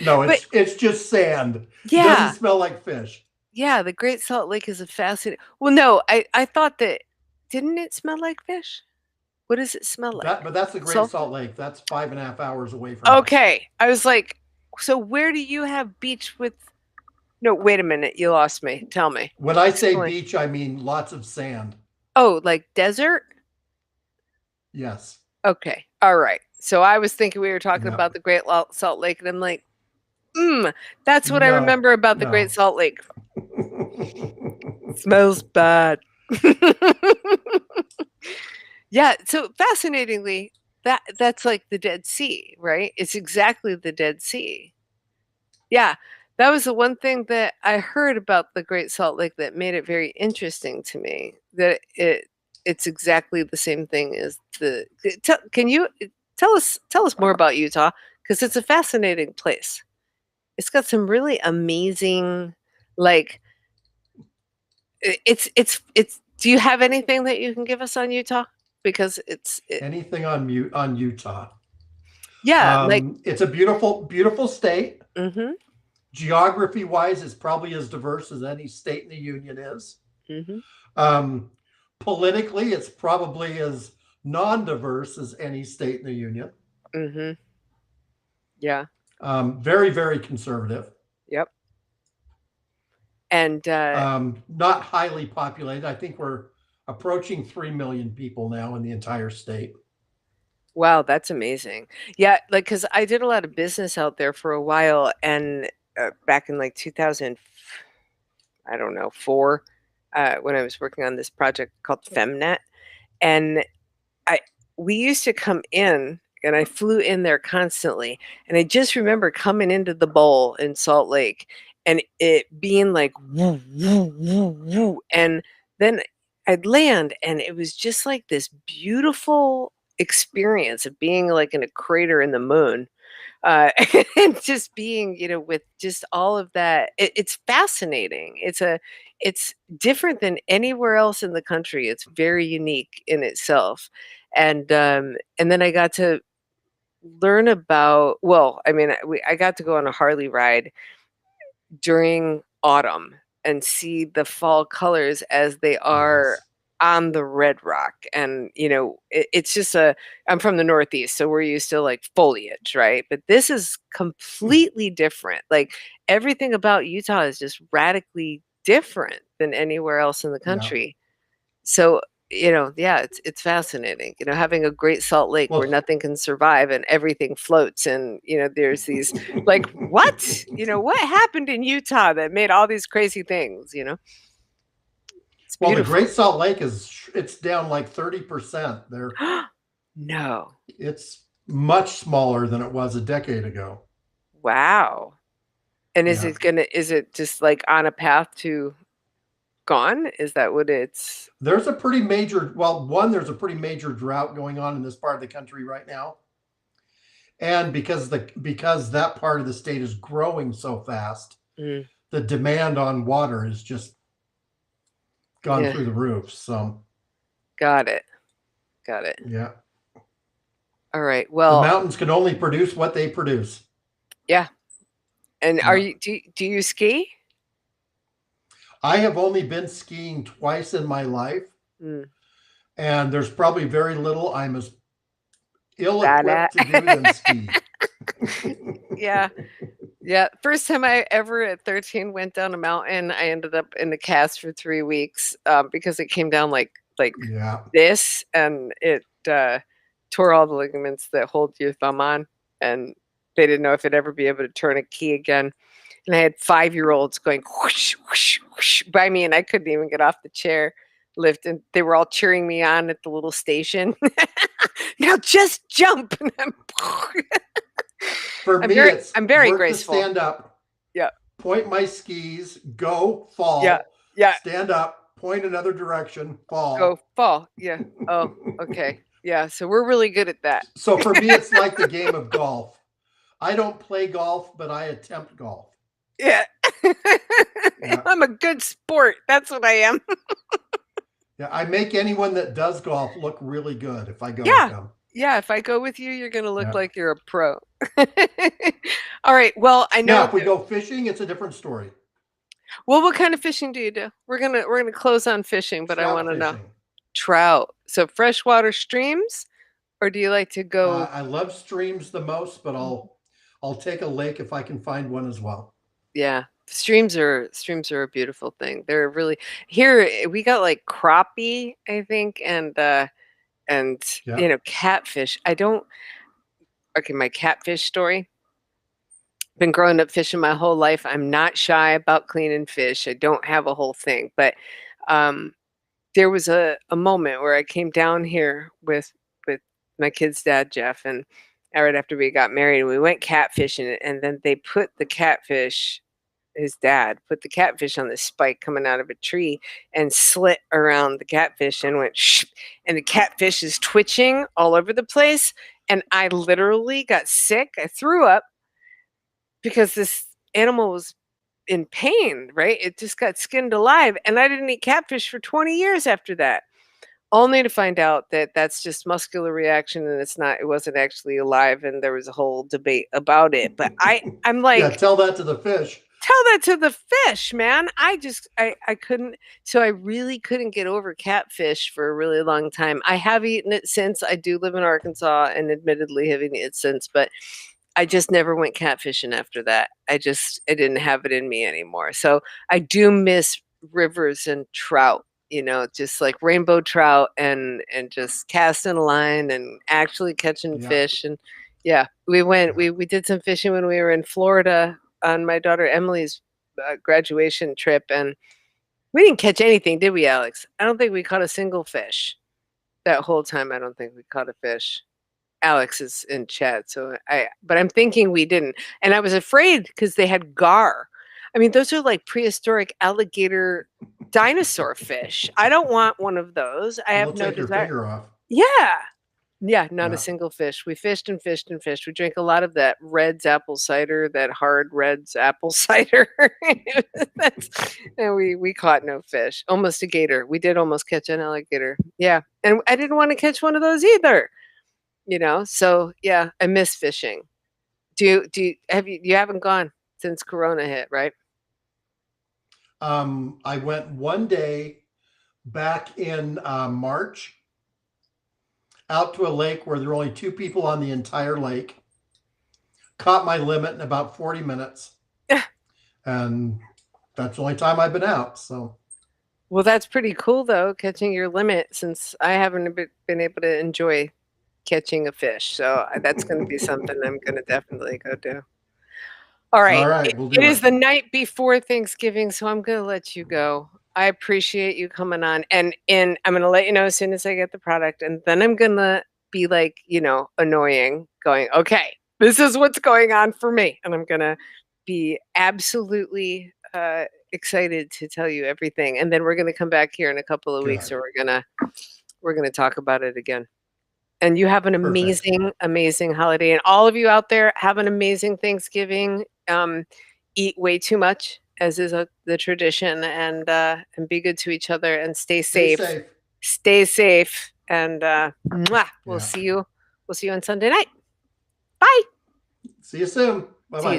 No, But it's just sand. It doesn't yeah, smell like fish. Yeah, the Great Salt Lake is a fascinating. Well, no, I thought that didn't it smell like fish? What does it smell like? But that's the Great Salt. Salt Lake. That's 5.5 hours away from us. Okay, I was like, so where do you have beach with? No, wait a minute, you lost me. Tell me. When I say Explain. beach, I mean lots of sand. Oh, like desert? Yes. Okay, all right. So I was thinking we were talking Yeah. about the Great Salt Lake, and I'm like, that's what I No. remember about the Great No. Salt Lake. Smells bad. Yeah, so fascinatingly, that's like the Dead Sea, right? It's exactly the Dead Sea. Yeah, that was the one thing that I heard about the Great Salt Lake that made it very interesting to me. That it's exactly the same thing as the. Can you tell us more about Utah? Because it's a fascinating place. It's got some really amazing, like it's. Do you have anything that you can give us on Utah? Because Anything on Utah? yeah, like It's a beautiful, beautiful state. mm-hmm, Geography wise, it's probably as diverse as any state in the union is. mm-hmm, Um, Politically, it's probably as non-diverse as any state in the union. mm-hmm. Yeah, Very, very conservative. yep. And Not highly populated. I think we're approaching 3 million people now in the entire state. wow, that's amazing. Yeah, like because I did a lot of business out there for a while, and back in like 2000, I don't know, 4, when I was working on this project called FemNet, and I we used to come in, and I flew in there constantly, and I just remember coming into the bowl in Salt Lake, and it being like woo, woo, woo, woo, and then I'd land, and it was just like this beautiful experience of being like in a crater in the moon, uh, and just being, with just all of that. It's fascinating. It's different than anywhere else in the country. It's very unique in itself, and then I got to learn about. Well, I mean, I got to go on a Harley ride during autumn and see the fall colors as they are Yes. on the red rock. And it's just I'm from the Northeast, so we're used to like foliage, right? But this is completely different. Like everything about Utah is just radically different than anywhere else in the Yeah. country. So yeah, it's fascinating, having a Great Salt Lake where Well, nothing can survive and everything floats, and there's these like what happened in Utah that made all these crazy things. It's well, the beautiful. Great Salt Lake it's down like 30%. There, No. it's much smaller than it was a decade ago. Wow. And Yeah. is it just like on a path to gone? Is that what it's? There's a pretty major, well, one, there's a pretty major drought going on in this part of the country right now. And because that part of the state is growing so fast, Mm, the demand on water has just gone yeah, through the roof. So got it. Got it. yeah, All right. the Well, mountains can only produce what they produce. yeah. And Yeah. do you ski? I have only been skiing twice in my life, Mm. and there's probably very little I'm as ill Bad equipped at. to do than ski. Yeah. Yeah. First time I ever at 13 went down a mountain, I ended up in the cast for 3 weeks, because it came down like Yeah. this, and it tore all the ligaments that hold your thumb on, and they didn't know if it'd ever be able to turn a key again. And I had 5-year-olds going whoosh, whoosh, whoosh by me, and I couldn't even get off the chair lift, and they were all cheering me on at the little station. Now just jump. And For me, it's I'm very work to graceful. stand up, Yeah. point my skis, go, Yeah. fall, Yeah. stand up, point another direction, fall. Go fall. Yeah. Oh, okay. Yeah. So we're really good at that. So for me, it's like the game of golf. I don't play golf, but I attempt golf. Yeah. Yeah. I'm a good sport. That's what I am. Yeah, I make anyone that does golf look really good if I go Yeah. with them. Yeah. If I go with you, you're going to look Yeah. like you're a pro. All right. Well, I know Now, if we go fishing, it's a different story. Well, what kind of fishing do you do? We're gonna close on fishing, but I Trout want to know. fishing. Trout. So freshwater streams, or do you like to go? I love streams the most, but I'll take a lake if I can find one as well. Yeah, streams are a beautiful thing. They're really here. We got like crappie, I think, and Yeah. catfish. I don't. Okay, my catfish story. Been growing up fishing my whole life. I'm not shy about cleaning fish. I don't have a whole thing, but um, there was a moment where I came down here with my kid's dad, Jeff, and right after we got married, and we went catfishing, and then they put the catfish. His dad put the catfish on this spike coming out of a tree and slit around the catfish and went shh, and the catfish is twitching all over the place. And I literally got sick. I threw up because this animal was in pain, right? It just got skinned alive. And I didn't eat catfish for 20 years after that. Only to find out that that's just muscular reaction and it wasn't actually alive. And there was a whole debate about it. But I'm Yeah, like, tell that to the fish. tell that to the fish, man. I couldn't, so I really couldn't get over catfish for a really long time. I have eaten it since. I do live in Arkansas and admittedly have eaten it since, but I just never went catfishing after that. I didn't have it in me anymore. So I do miss rivers and trout, just like rainbow trout and just casting a line and actually catching Yeah. fish. And yeah, we did some fishing when we were in Florida on my daughter Emily's graduation trip, and we didn't catch anything, did we, Alex? I don't think we caught a single fish that whole time. I don't think we caught a fish. Alex is in chat, but I'm thinking we didn't. And I was afraid because they had gar. I mean, those are like prehistoric alligator dinosaur fish. I don't want one of those. I They'll have no take your desire. finger off. Yeah. Yeah, not a Yeah. single fish. We fished and fished and fished. We drank a lot of that Red's apple cider, that hard Red's apple cider. And we caught no fish. Almost a gator. We did almost catch an alligator. Yeah. And I didn't want to catch one of those either. So yeah, I miss fishing. You haven't gone since Corona hit, right? I went one day back in March out to a lake where there were only 2 people on the entire lake. Caught my limit in about 40 minutes. And that's the only time I've been out. So, Well, that's pretty cool though, catching your limit, since I haven't been able to enjoy catching a fish. So that's going to be something I'm going to definitely go do. All right. all right, we'll It do is it. the night before Thanksgiving, so I'm going to let you go. I appreciate you coming on, and I'm going to let you know as soon as I get the product, and then I'm going to be like, annoying, going, okay, this is what's going on for me, and I'm going to be absolutely excited to tell you everything, and then we're going to come back here in a couple of weeks, Good. or we're gonna talk about it again. And you have an Perfect. amazing, amazing holiday. And all of you out there, have an amazing Thanksgiving. Eat way too much, as is the tradition, and be good to each other and stay Stay safe. safe. Stay safe. And mwah, we'll Yeah. see you. We'll see you on Sunday night. Bye. See you soon. Bye See you bye.